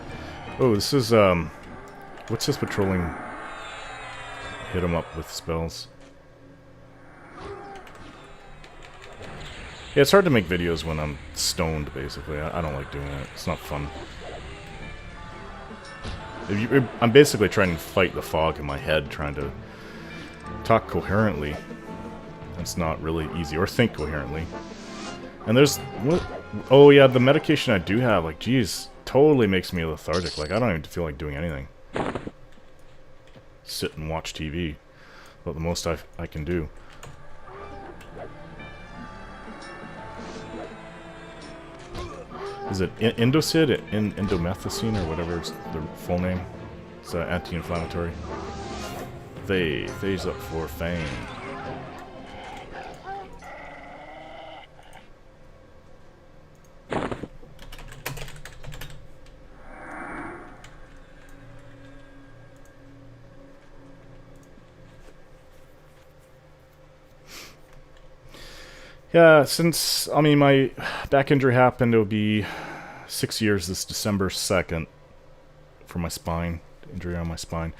Oh, this is, what's this patrolling? Hit him up with spells. Yeah, it's hard to make videos when I'm stoned, basically. I don't like doing it. It's not fun. I'm basically trying to fight the fog in my head, trying to talk coherently. That's not really easy, or think coherently. And there's... what? Oh yeah, the medication I do have, like, geez, totally makes me lethargic. Like, I don't even feel like doing anything. Sit and watch TV. About the most I can do. Is it Indocid? Indomethacin, or whatever is the full name? It's anti-inflammatory. Phase up for fame. Yeah, since, I mean, my back injury happened, it'll be 6 years this December 2nd for my spine, injury on my spine.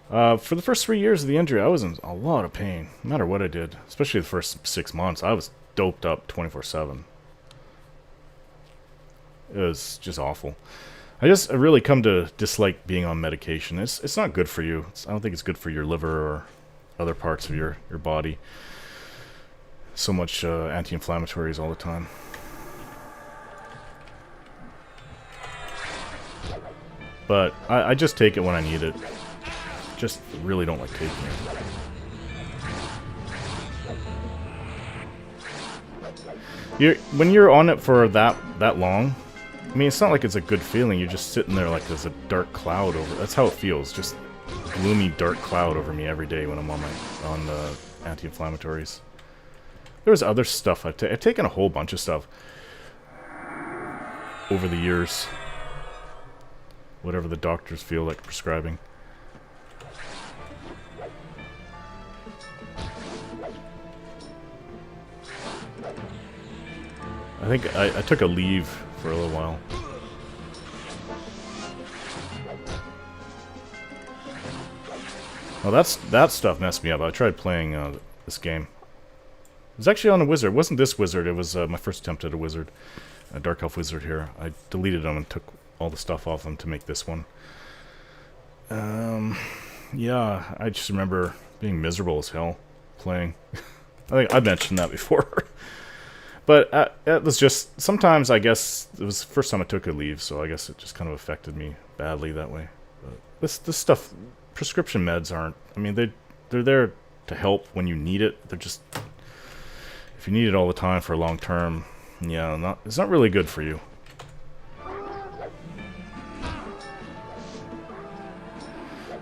For the first 3 years of the injury, I was in a lot of pain, no matter what I did. Especially the first 6 months, I was doped up 24/7. It was just awful. I really come to dislike being on medication. It's not good for you. I don't think it's good for your liver or other parts of your body. So much anti-inflammatories all the time. But I just take it when I need it. Just really don't like taking it. When you're on it for that long, I mean, it's not like it's a good feeling. You're just sitting there like there's a dark cloud over. That's how it feels. Just gloomy, dark cloud over me every day when I'm on the anti-inflammatories. There was other stuff I've taken a whole bunch of stuff over the years. Whatever the doctors feel like prescribing. I think I took a leave for a little while. Well, that stuff messed me up. I tried playing this game. It was actually on a wizard. It wasn't this wizard. It was my first attempt at a wizard. A Dark Elf wizard here. I deleted them and took all the stuff off them to make this one. Yeah, I just remember being miserable as hell playing. I think I mentioned that before. But it was just... sometimes, I guess, it was the first time I took a leave, so I guess it just kind of affected me badly that way. But this stuff... prescription meds aren't... I mean, they're there to help when you need it. They're just... if you need it all the time for a long term, yeah, it's not really good for you.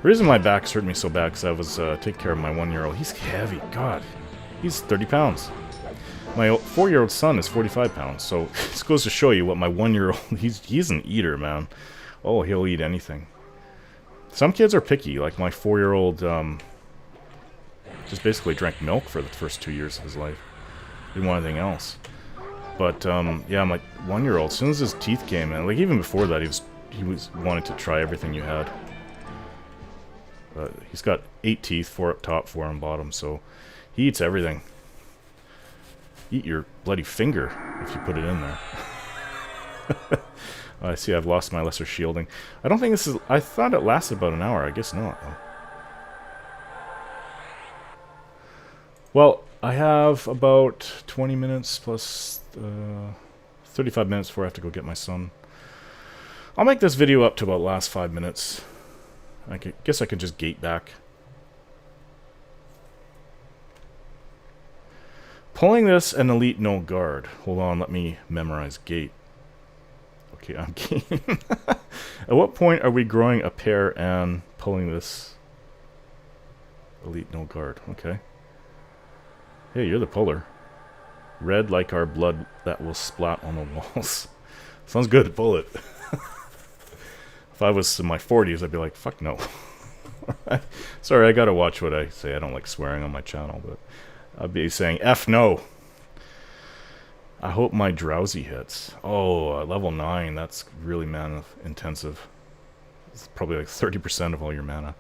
The reason my back's hurt me so bad because I was taking care of my 1-year-old. He's heavy. God, he's 30 pounds. My 4-year-old son is 45 pounds. So this goes to show you what my 1-year-old... he's an eater, man. Oh, he'll eat anything. Some kids are picky. Like my 4-year-old just basically drank milk for the first 2 years of his life. Didn't want anything else. But yeah, my 1-year-old, as soon as his teeth came in, like even before that, he was wanting to try everything you had. But he's got 8 teeth, 4 up top, 4 on bottom, so he eats everything. Eat your bloody finger if you put it in there. I see I've lost my lesser shielding. I don't think this is... I thought it lasted about an hour. I guess not, though. Well, I have about 20 minutes plus 35 minutes before I have to go get my son. I'll make this video up to about the last 5 minutes. I guess I could just gate back. Pulling this an elite no guard. Hold on, let me memorize gate. Okay, I'm game. At what point are we growing a pair and pulling this elite no guard? Okay. Hey, you're the puller. Red like our blood that will splat on the walls. Sounds good, pull it. If I was in my 40s, I'd be like, fuck no. Sorry, I gotta watch what I say. I don't like swearing on my channel, but I'd be saying, F no. I hope my drowsy hits. Oh, level 9, that's really mana intensive. It's probably like 30% of all your mana.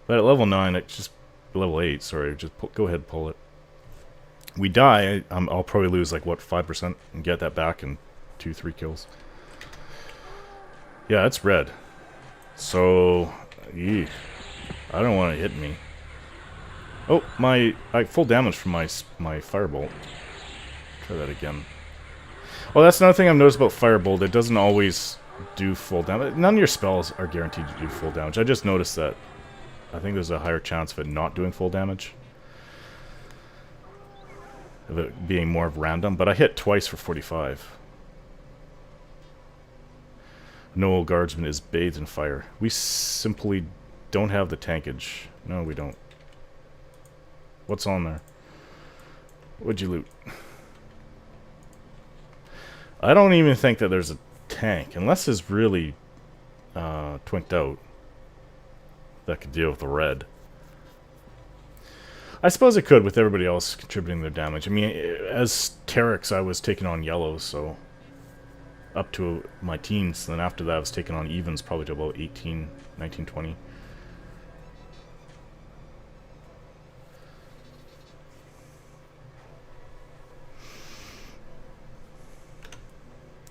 But at level 9, it just Level 8, sorry. Just go ahead and pull it. We die, I'll probably lose like, what, 5% and get that back in 2-3 kills. Yeah, it's red. So, I don't want it hitting me. Oh, I full damage from my firebolt. Try that again. Well, that's another thing I've noticed about firebolt. It doesn't always do full damage. None of your spells are guaranteed to do full damage. I just noticed that. I think there's a higher chance of it not doing full damage. Of it being more of random. But I hit twice for 45. No guardsman is bathed in fire. We simply don't have the tankage. No, we don't. What's on there? What'd you loot? I don't even think that there's a tank, unless it's really twinked out, that could deal with the red. I suppose it could with everybody else contributing their damage. I mean, as Terex, I was taking on yellows, so up to my teens. Then after that, I was taking on evens, probably to about 18, 19, 20.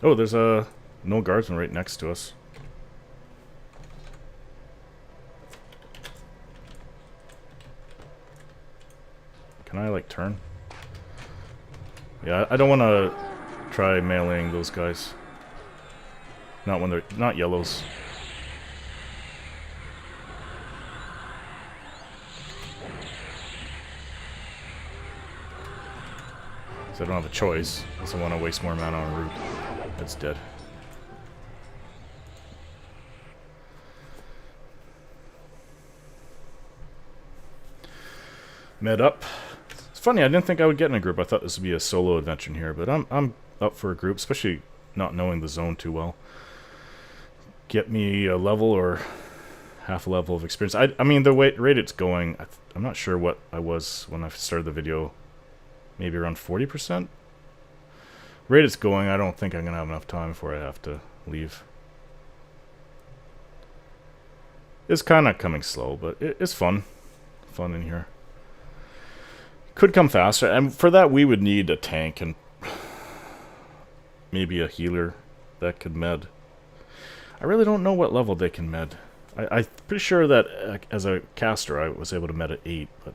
Oh, there's a no guardsman right next to us. Can I, like, turn? Yeah, I don't want to try meleeing those guys. Not when they're... not yellows. So I don't have a choice. I also want to waste more mana on a root. That's dead. Med up. It's funny, I didn't think I would get in a group. I thought this would be a solo adventure in here, but I'm up for a group, especially not knowing the zone too well. Get me a level or half a level of experience. I mean, the rate it's going, I'm not sure what I was when I started the video. Maybe around 40%? Rate it's going, I don't think I'm going to have enough time before I have to leave. It's kind of coming slow, but it's fun. Fun in here. Could come faster, and for that we would need a tank and maybe a healer that could med. I really don't know what level they can med. I'm pretty sure that as a caster I was able to med at 8, but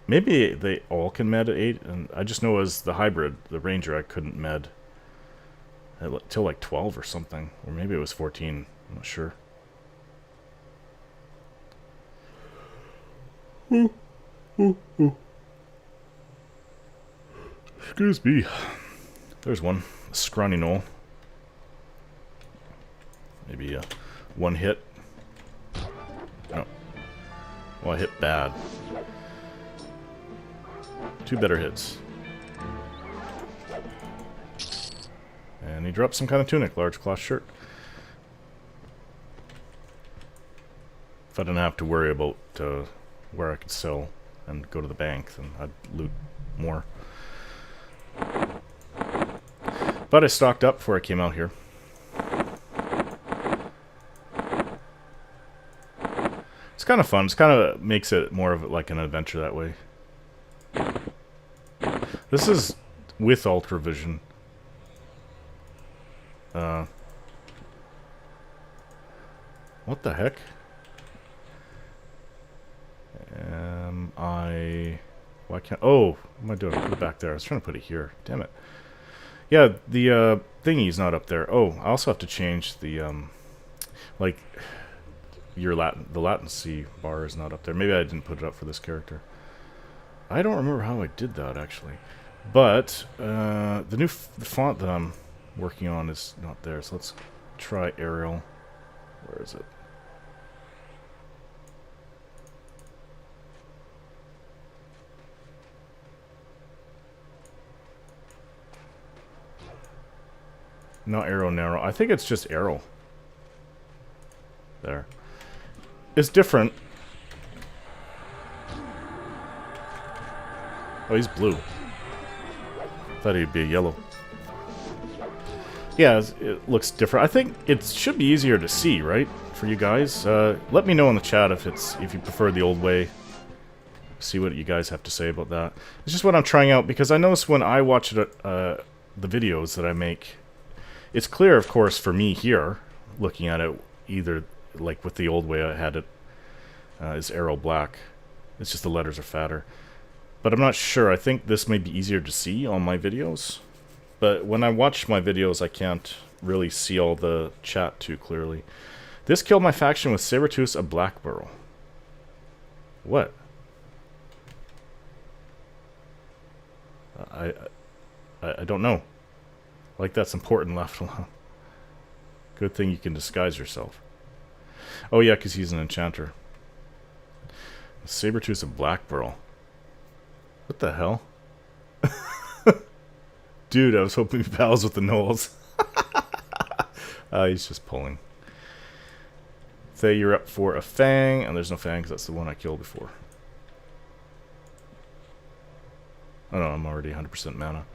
maybe they all can med at 8, and I just know as the hybrid, the ranger, I couldn't med till like 12 or something, or maybe it was 14, I'm not sure. Excuse me. There's one. A scrawny knoll. Maybe one hit. Oh. Well, I hit bad. 2 better hits. And he dropped some kind of tunic, large cloth shirt. If I didn't have to worry about where I could sell and go to the bank, then I'd loot more. But I stocked up before I came out here. It's kind of fun. It's kind of makes it more of like an adventure that way. This is with Ultra Vision. What the heck? Why can't... Oh, what am I doing? Put it back there. I was trying to put it here. Damn it. Yeah, the thingy's not up there. Oh, I also have to change the like the latency bar is not up there. Maybe I didn't put it up for this character. I don't remember how I did that actually. But the font that I'm working on is not there. So let's try Arial. Where is it? Not Arrow Narrow. I think it's just Arrow. There. It's different. Oh, he's blue. Thought he'd be yellow. Yeah, it looks different. I think it should be easier to see, right? For you guys. Let me know in the chat if you prefer the old way. see what you guys have to say about that. It's just what I'm trying out, because I notice when I watch it, the videos that I make, it's clear, of course, for me here, looking at it, either like with the old way I had it, is arrow black. It's just the letters are fatter. But I'm not sure. I think this may be easier to see on my videos. But when I watch my videos, I can't really see all the chat too clearly. This killed my faction with Sabertooth of Blackburrow. What? I don't know. Like, that's important, left alone. Good thing you can disguise yourself. Oh yeah, because he's an enchanter. Sabertooth of Blackburrow. What the hell? Dude, I was hoping to be pals with the Knolls. He's just pulling. Say you're up for a Fang, and there's no Fang because that's the one I killed before. Oh no, I'm already 100% mana.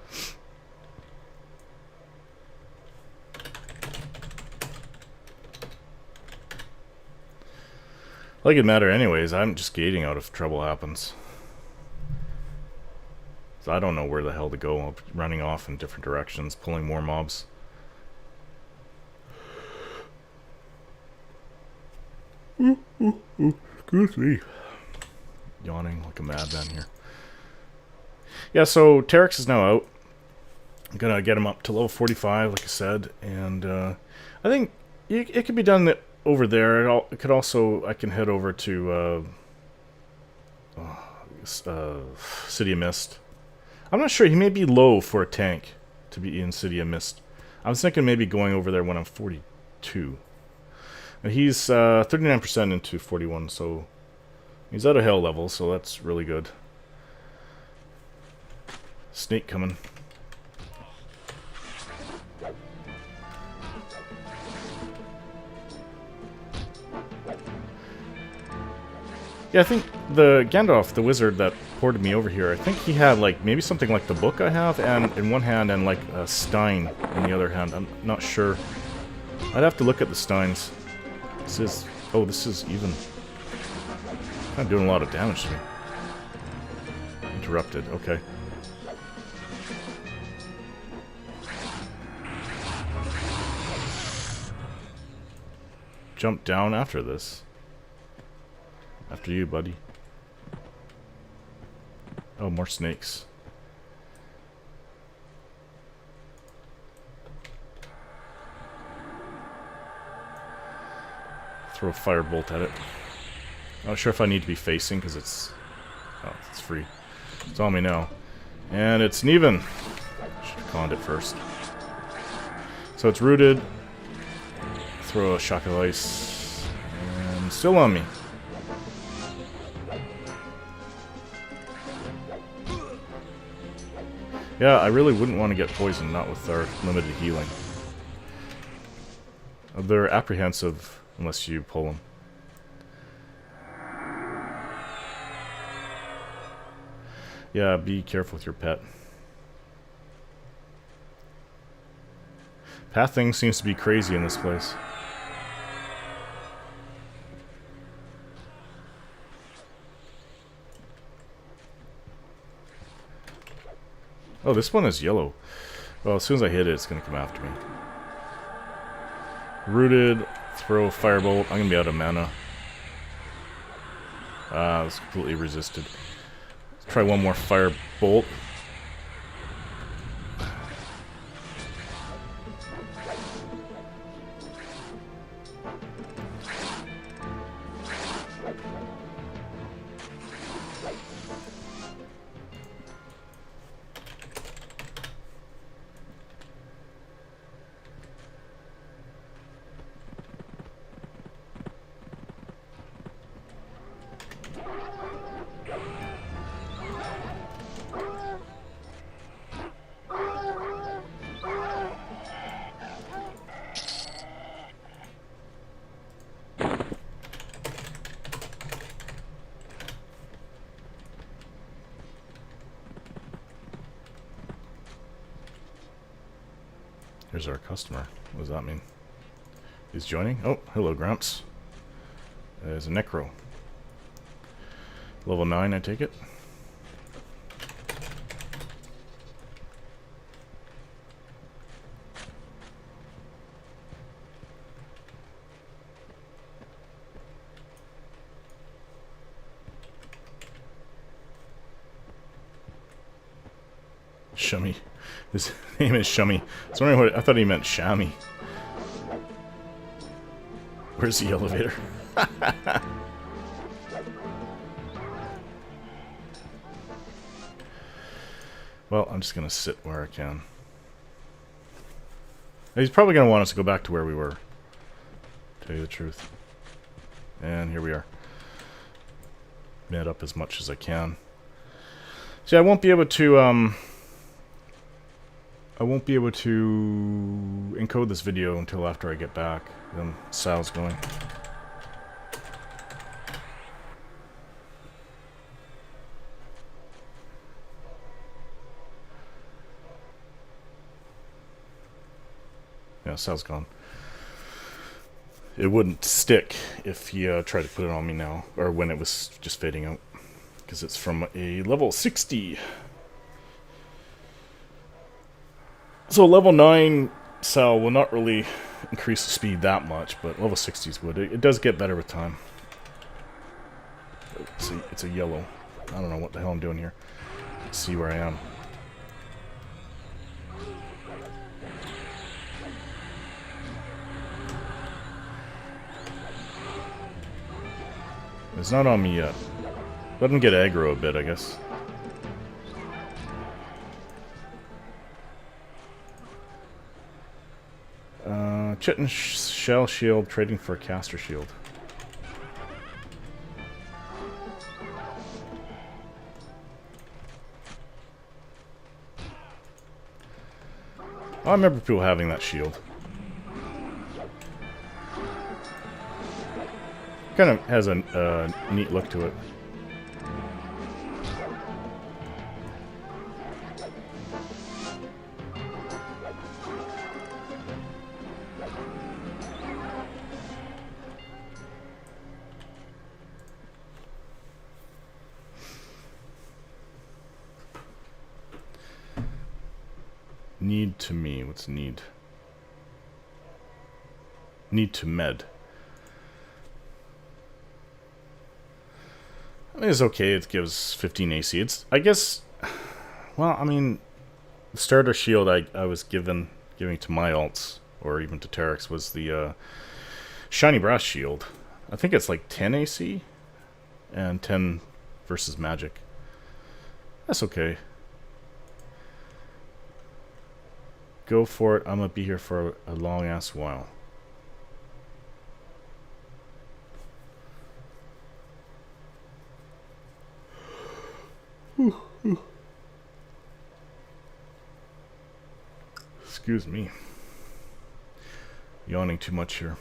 Like it matter anyways, I'm just gating out if trouble happens. So I don't know where the hell to go. I'm running off in different directions, pulling more mobs. Excuse me. Yawning like a madman here. Yeah, so Terex is now out. I'm gonna get him up to level 45, like I said, and I think it could be done over there. It could also, I can head over to City of Mist. I'm not sure. He may be low for a tank to be in City of Mist. I was thinking maybe going over there when I'm 42. And he's 39% into 41, so he's at a hell level, so that's really good. Snake coming. Yeah, I think the Gandalf, the wizard that ported me over here, I think he had like maybe something like the book I have, and in one hand, and like a Stein in the other hand. I'm not sure. I'd have to look at the Steins. This is, oh, this is even kind of doing a lot of damage to me. Interrupted. Okay. Jump down after this. After you, buddy. Oh, more snakes. Throw a firebolt at it. Not sure if I need to be facing because it's... Oh, it's free. It's on me now. And it's Neven. Should have conned it first. So it's rooted. Throw a shock of ice. And still on me. Yeah, I really wouldn't want to get poisoned, not with our limited healing. They're apprehensive unless you pull them. Yeah, be careful with your pet. Path thing seems to be crazy in this place. Oh, this one is yellow. Well, as soon as I hit it, it's going to come after me. Rooted, throw firebolt. I'm going to be out of mana. It's completely resisted. Let's try one more firebolt. Here's our customer. What does that mean? He's joining? Oh, hello, Gramps. There's a Necro. Level 9, I take it. Shummy. His name is Shummy. I was wondering what I thought he meant Shammy. Where's the elevator? Well, I'm just gonna sit where I can. He's probably gonna want us to go back to where we were. Tell you the truth. And here we are. Made up as much as I can. See, I won't be able to encode this video until after I get back. Then Sal's going. Yeah, Sal's gone. It wouldn't stick if he tried to put it on me now, or when it was just fading out, because it's from a level 60. So level 9 Sal will not really increase the speed that much, but level 60s would. It does get better with time. See, it's a yellow. I don't know what the hell I'm doing here. Let's see where I am. It's not on me yet. Let him get aggro a bit, I guess. Chitin Shell Shield trading for a caster shield. I remember people having that shield. Kind of has a neat look to it. Need to me. What's need? Need to med. I mean, it's okay. It gives 15 AC. It's, I guess, well, I mean, the starter shield I was giving to my alts, or even to Terex, was the Shiny Brass shield. I think it's like 10 AC and 10 versus magic. That's okay. Go for it. I'm gonna be here for a long ass while. Excuse me. Yawning too much here.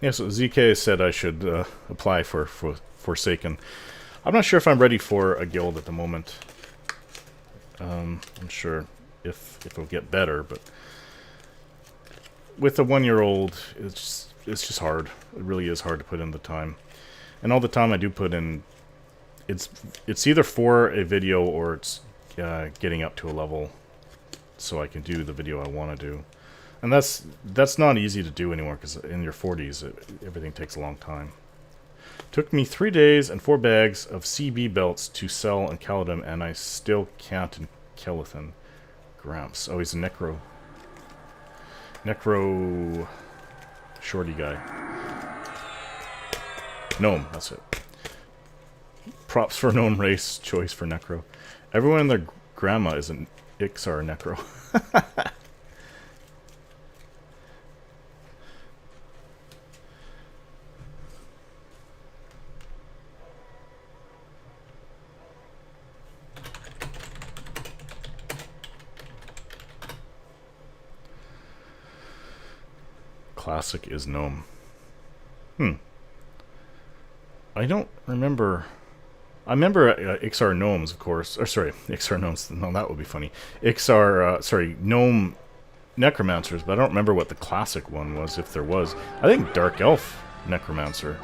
Yeah, so ZK said I should apply for Forsaken. I'm not sure if I'm ready for a guild at the moment. I'm sure if it'll get better, but with a 1-year-old, it's just hard. It really is hard to put in the time, and all the time I do put in, it's either for a video or it's getting up to a level so I can do the video I want to do, and that's not easy to do anymore because in your 40s everything takes a long time. Took me 3 days and 4 bags of CB belts to sell in Caledon, and I still can't in Kellethan. Gramps. Oh, he's a Necro shorty guy. Gnome, that's it. Props for gnome race, choice for Necro. Everyone and their grandma is an Ixar Necro. Classic is gnome. I don't remember. I remember Ixar gnomes, of course. Or sorry, Ixar gnomes. No, that would be funny. Ixar, sorry, gnome necromancers, but I don't remember what the classic one was, if there was. I think Dark Elf necromancer.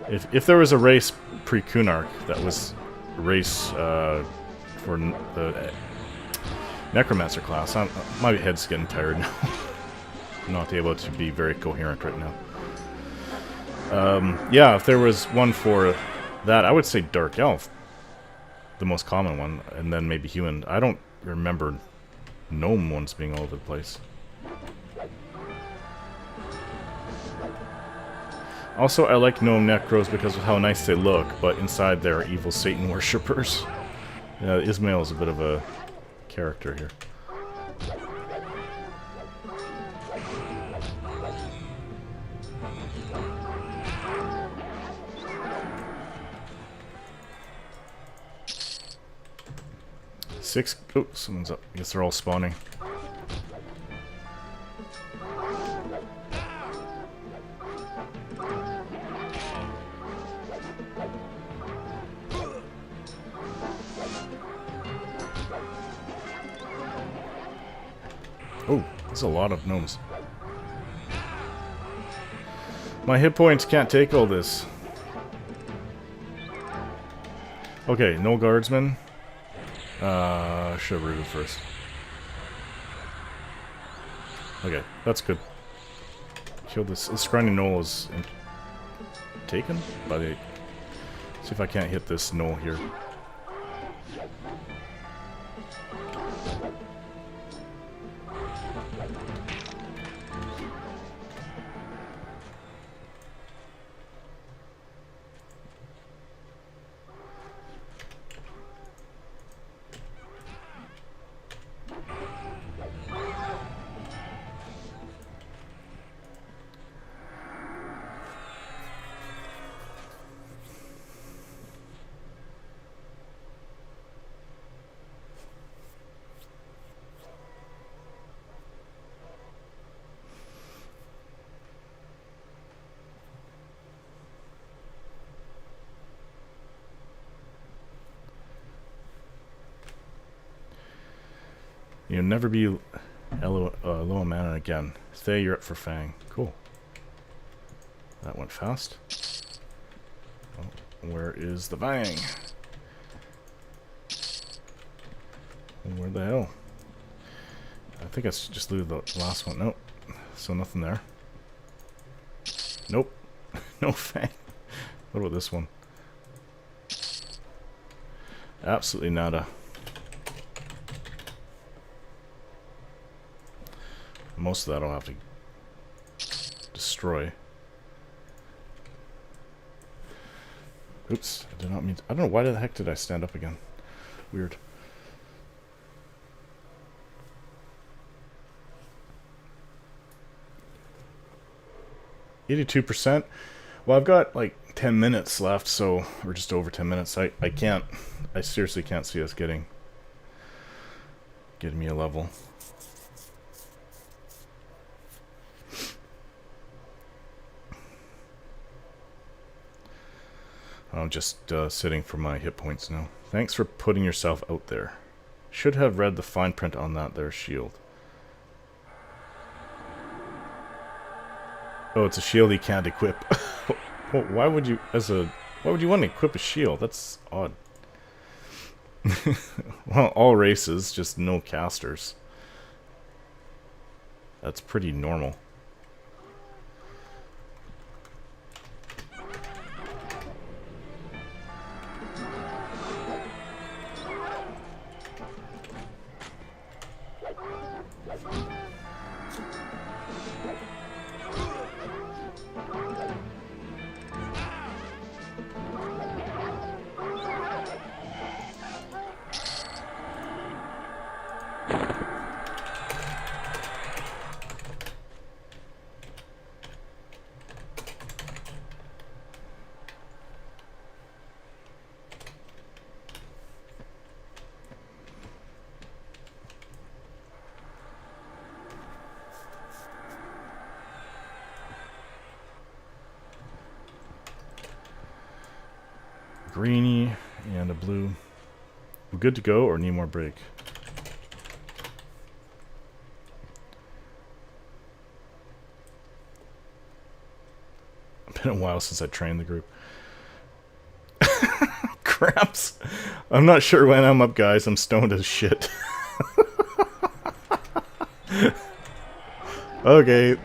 If there was a race pre-Kunark that was a race for the necromancer class, my head's getting tired now. I'm not able to be very coherent right now. Yeah, if there was one for that, I would say Dark Elf, the most common one, and then maybe Human. I don't remember gnome ones being all over the place. Also, I like gnome necros because of how nice they look, but inside they're evil Satan worshippers. Yeah, Ismail is a bit of a character here. Six. Oh, someone's up. I guess they're all spawning. Oh, there's a lot of gnomes. My hit points can't take all this. Okay, no guardsmen. Should have rooted first. Okay, that's good. Kill this. This grinding knoll is taken by the. See if I can't hit this knoll here. You'll never be low on mana again. Stay, you're up for Fang. Cool. That went fast. Oh, where is the Fang? Where the hell? I think I just looted the last one. Nope. So nothing there. Nope. No Fang. What about this one? Absolutely nada. Most of that I'll have to destroy. Oops, I did not mean to, I don't know, why the heck did I stand up again? Weird. %. Well, I've got like 10 minutes left, so we're just over 10 minutes. I seriously can't see us getting me a level. I'm just sitting for my hit points now. Thanks for putting yourself out there. Should have read the fine print on that there shield. Oh, it's a shield he can't equip. Well, why would you want to equip a shield? That's odd. Well, all races, just no casters. That's pretty normal. Greeny and a blue. We're good to go or need more break? been a while since I trained the group. Cramps. I'm not sure when I'm up, guys. I'm stoned as shit. Okay.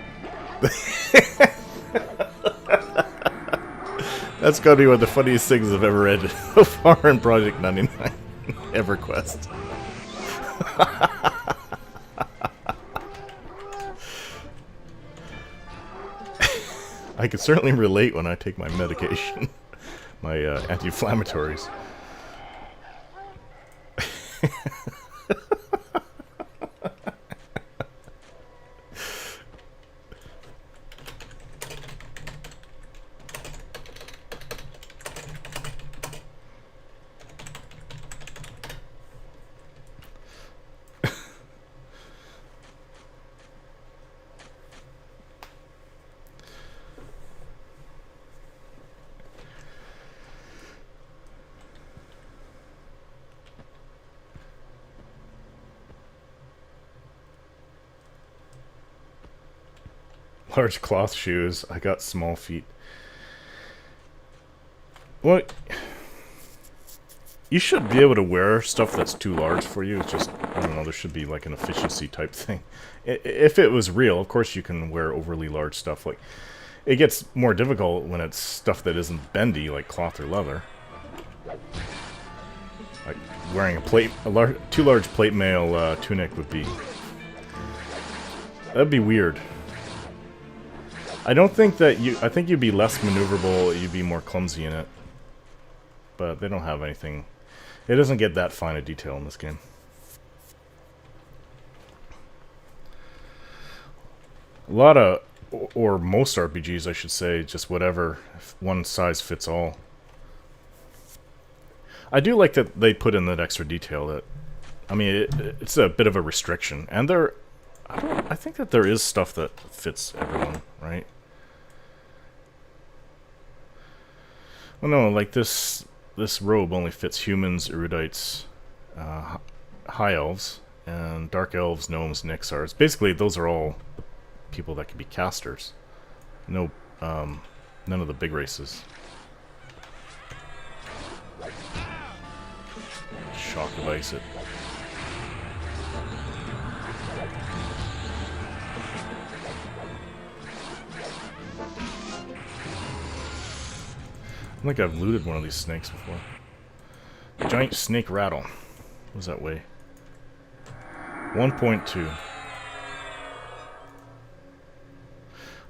That's gotta be one of the funniest things I've ever read so far in Project 99. EverQuest. I can certainly relate when I take my medication. My anti-inflammatories. Large cloth shoes. I got small feet. Well, you should be able to wear stuff that's too large for you. It's just, I don't know, there should be like an efficiency type thing. If it was real, of course you can wear overly large stuff. Like, it gets more difficult when it's stuff that isn't bendy, like cloth or leather. Like wearing too large plate mail tunic would be... That'd be weird. I don't think that I think you'd be less maneuverable, you'd be more clumsy in it. But they don't have anything. It doesn't get that fine a detail in this game. A lot of, or most RPGs I should say, just whatever, one size fits all. I do like that they put in that extra detail that, I mean, it's a bit of a restriction. And I think that there is stuff that fits everyone, right? Well, no, like this robe only fits humans, erudites, high elves, and dark elves, gnomes, nixars. Basically, those are all people that can be casters. No, none of the big races. Shock device it. I think I've looted one of these snakes before. Giant snake rattle. What does that weigh? 1.2.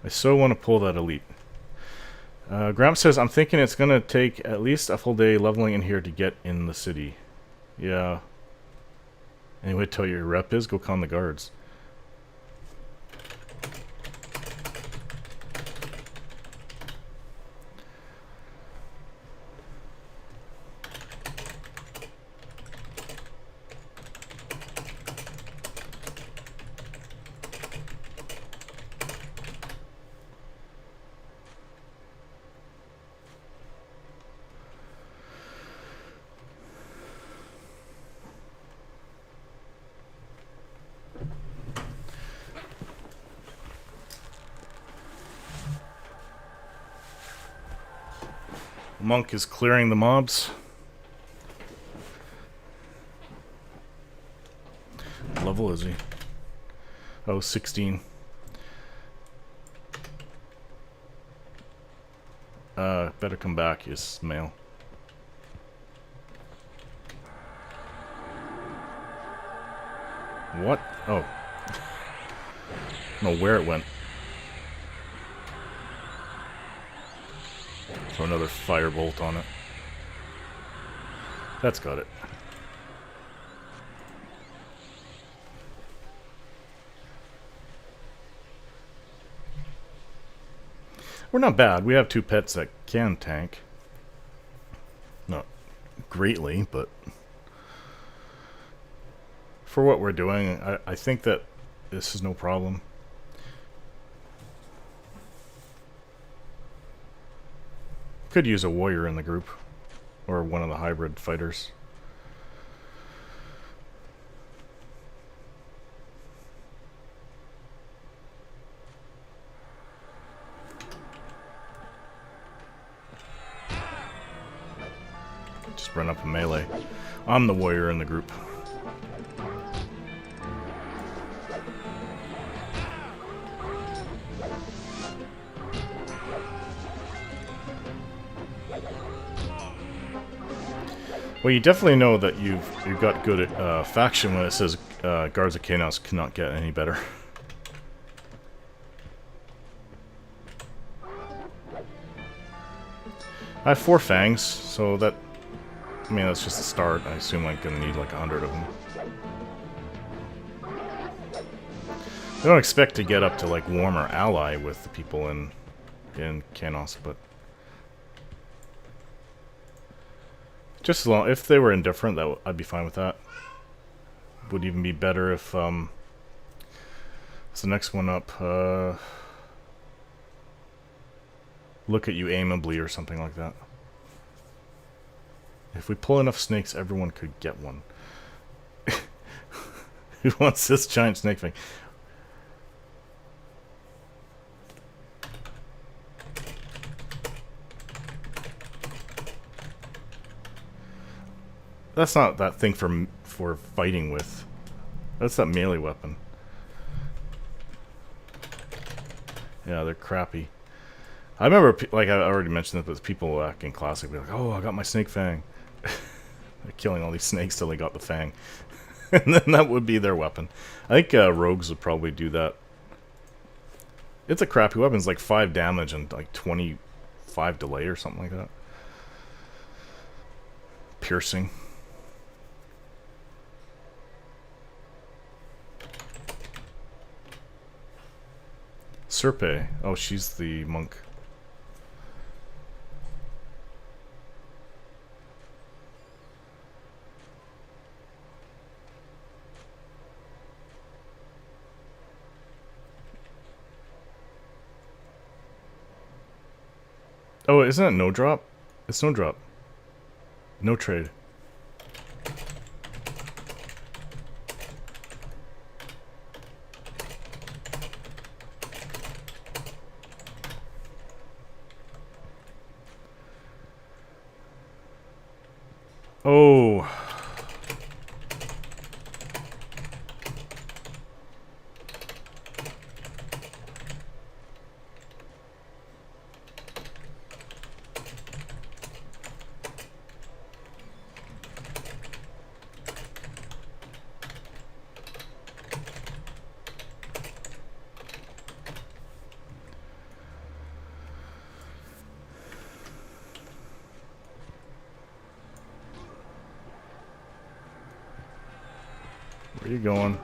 I so want to pull that elite. Gramps says, I'm thinking it's going to take at least a full day leveling in here to get in the city. Yeah. Anyway, tell you your rep is, go con the guards. Monk is clearing the mobs. What level is he? Oh, 16. Better come back, you male. What? Oh. I don't know where it went. Throw another firebolt on it. That's got it. We're not bad. We have two pets that can tank. Not greatly, but for what we're doing, I think that this is no problem. Could use a warrior in the group, or one of the hybrid fighters. Just run up a melee. I'm the warrior in the group. Well, you definitely know that you've got good at faction when it says Guards of Chaos cannot get any better. I have 4 fangs, so that... I mean, that's just a start. I assume I'm gonna need like 100 of them. I don't expect to get up to like warm or ally with the people in Kanos, but... Just as long... If they were indifferent, I'd be fine with that. Would even be better if, what's the next one up? Look at you aimably or something like that. If we pull enough snakes, everyone could get one. Who wants this giant snake thing? That's not that thing for fighting with. That's that melee weapon. Yeah, they're crappy. I remember, like I already mentioned, that people back in Classic be like, "Oh, I got my snake fang." They're killing all these snakes till they got the fang, and then that would be their weapon. I think rogues would probably do that. It's a crappy weapon. It's like 5 damage and like 25 delay or something like that. Piercing. Serpe. Oh, she's the monk. Oh, isn't it no drop? It's no drop. No trade. Oh. Where are you going?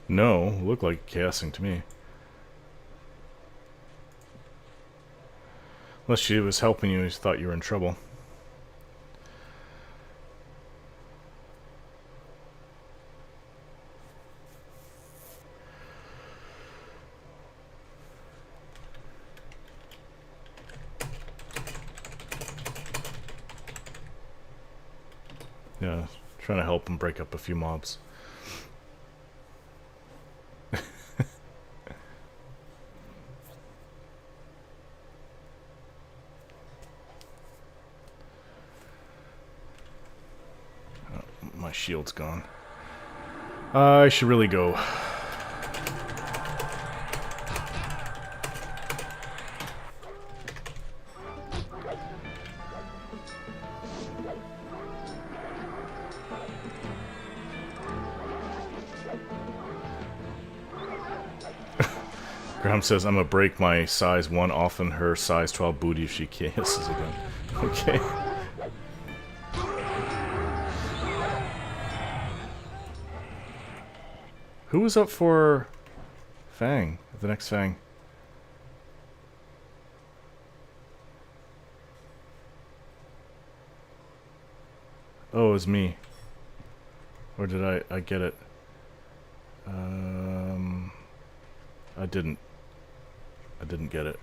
No, looked like chaosing to me. Unless she was helping you and thought you were in trouble. Yeah, trying to help him break up a few mobs. My shield's gone. I should really go. Graham says, I'm gonna break my size 1 off in her size 12 booty if she kisses again. Okay. Who was up for Fang? The next Fang? Oh, it was me. Or did I get it? I didn't get it.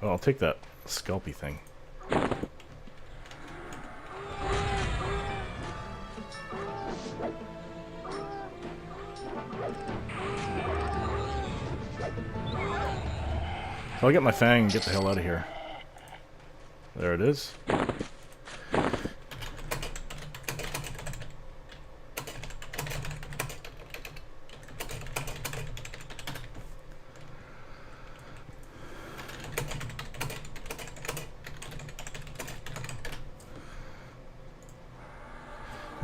Oh, I'll take that scalpy thing. So I'll get my fang and get the hell out of here. There it is.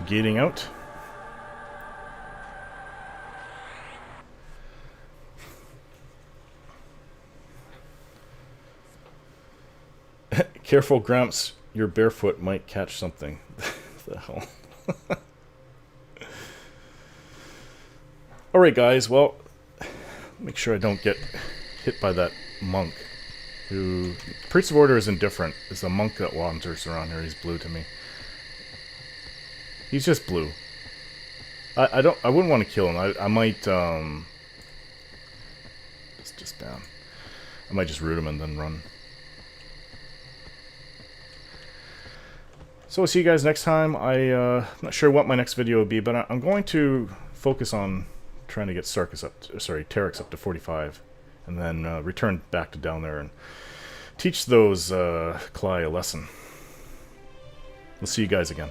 Gating out. Careful, Gramps. Your barefoot might catch something. The hell? Alright, guys. Well, make sure I don't get hit by that monk. Who... Priest of Order is indifferent. It's a monk that wanders around here. He's blue to me. He's just blue. I wouldn't want to kill him. I might, just down. I might just root him and then run. So we'll see you guys next time. I'm not sure what my next video will be, but I'm going to focus on trying to get Terex up to 45, and then return back to down there and teach those Cly a lesson. We'll see you guys again.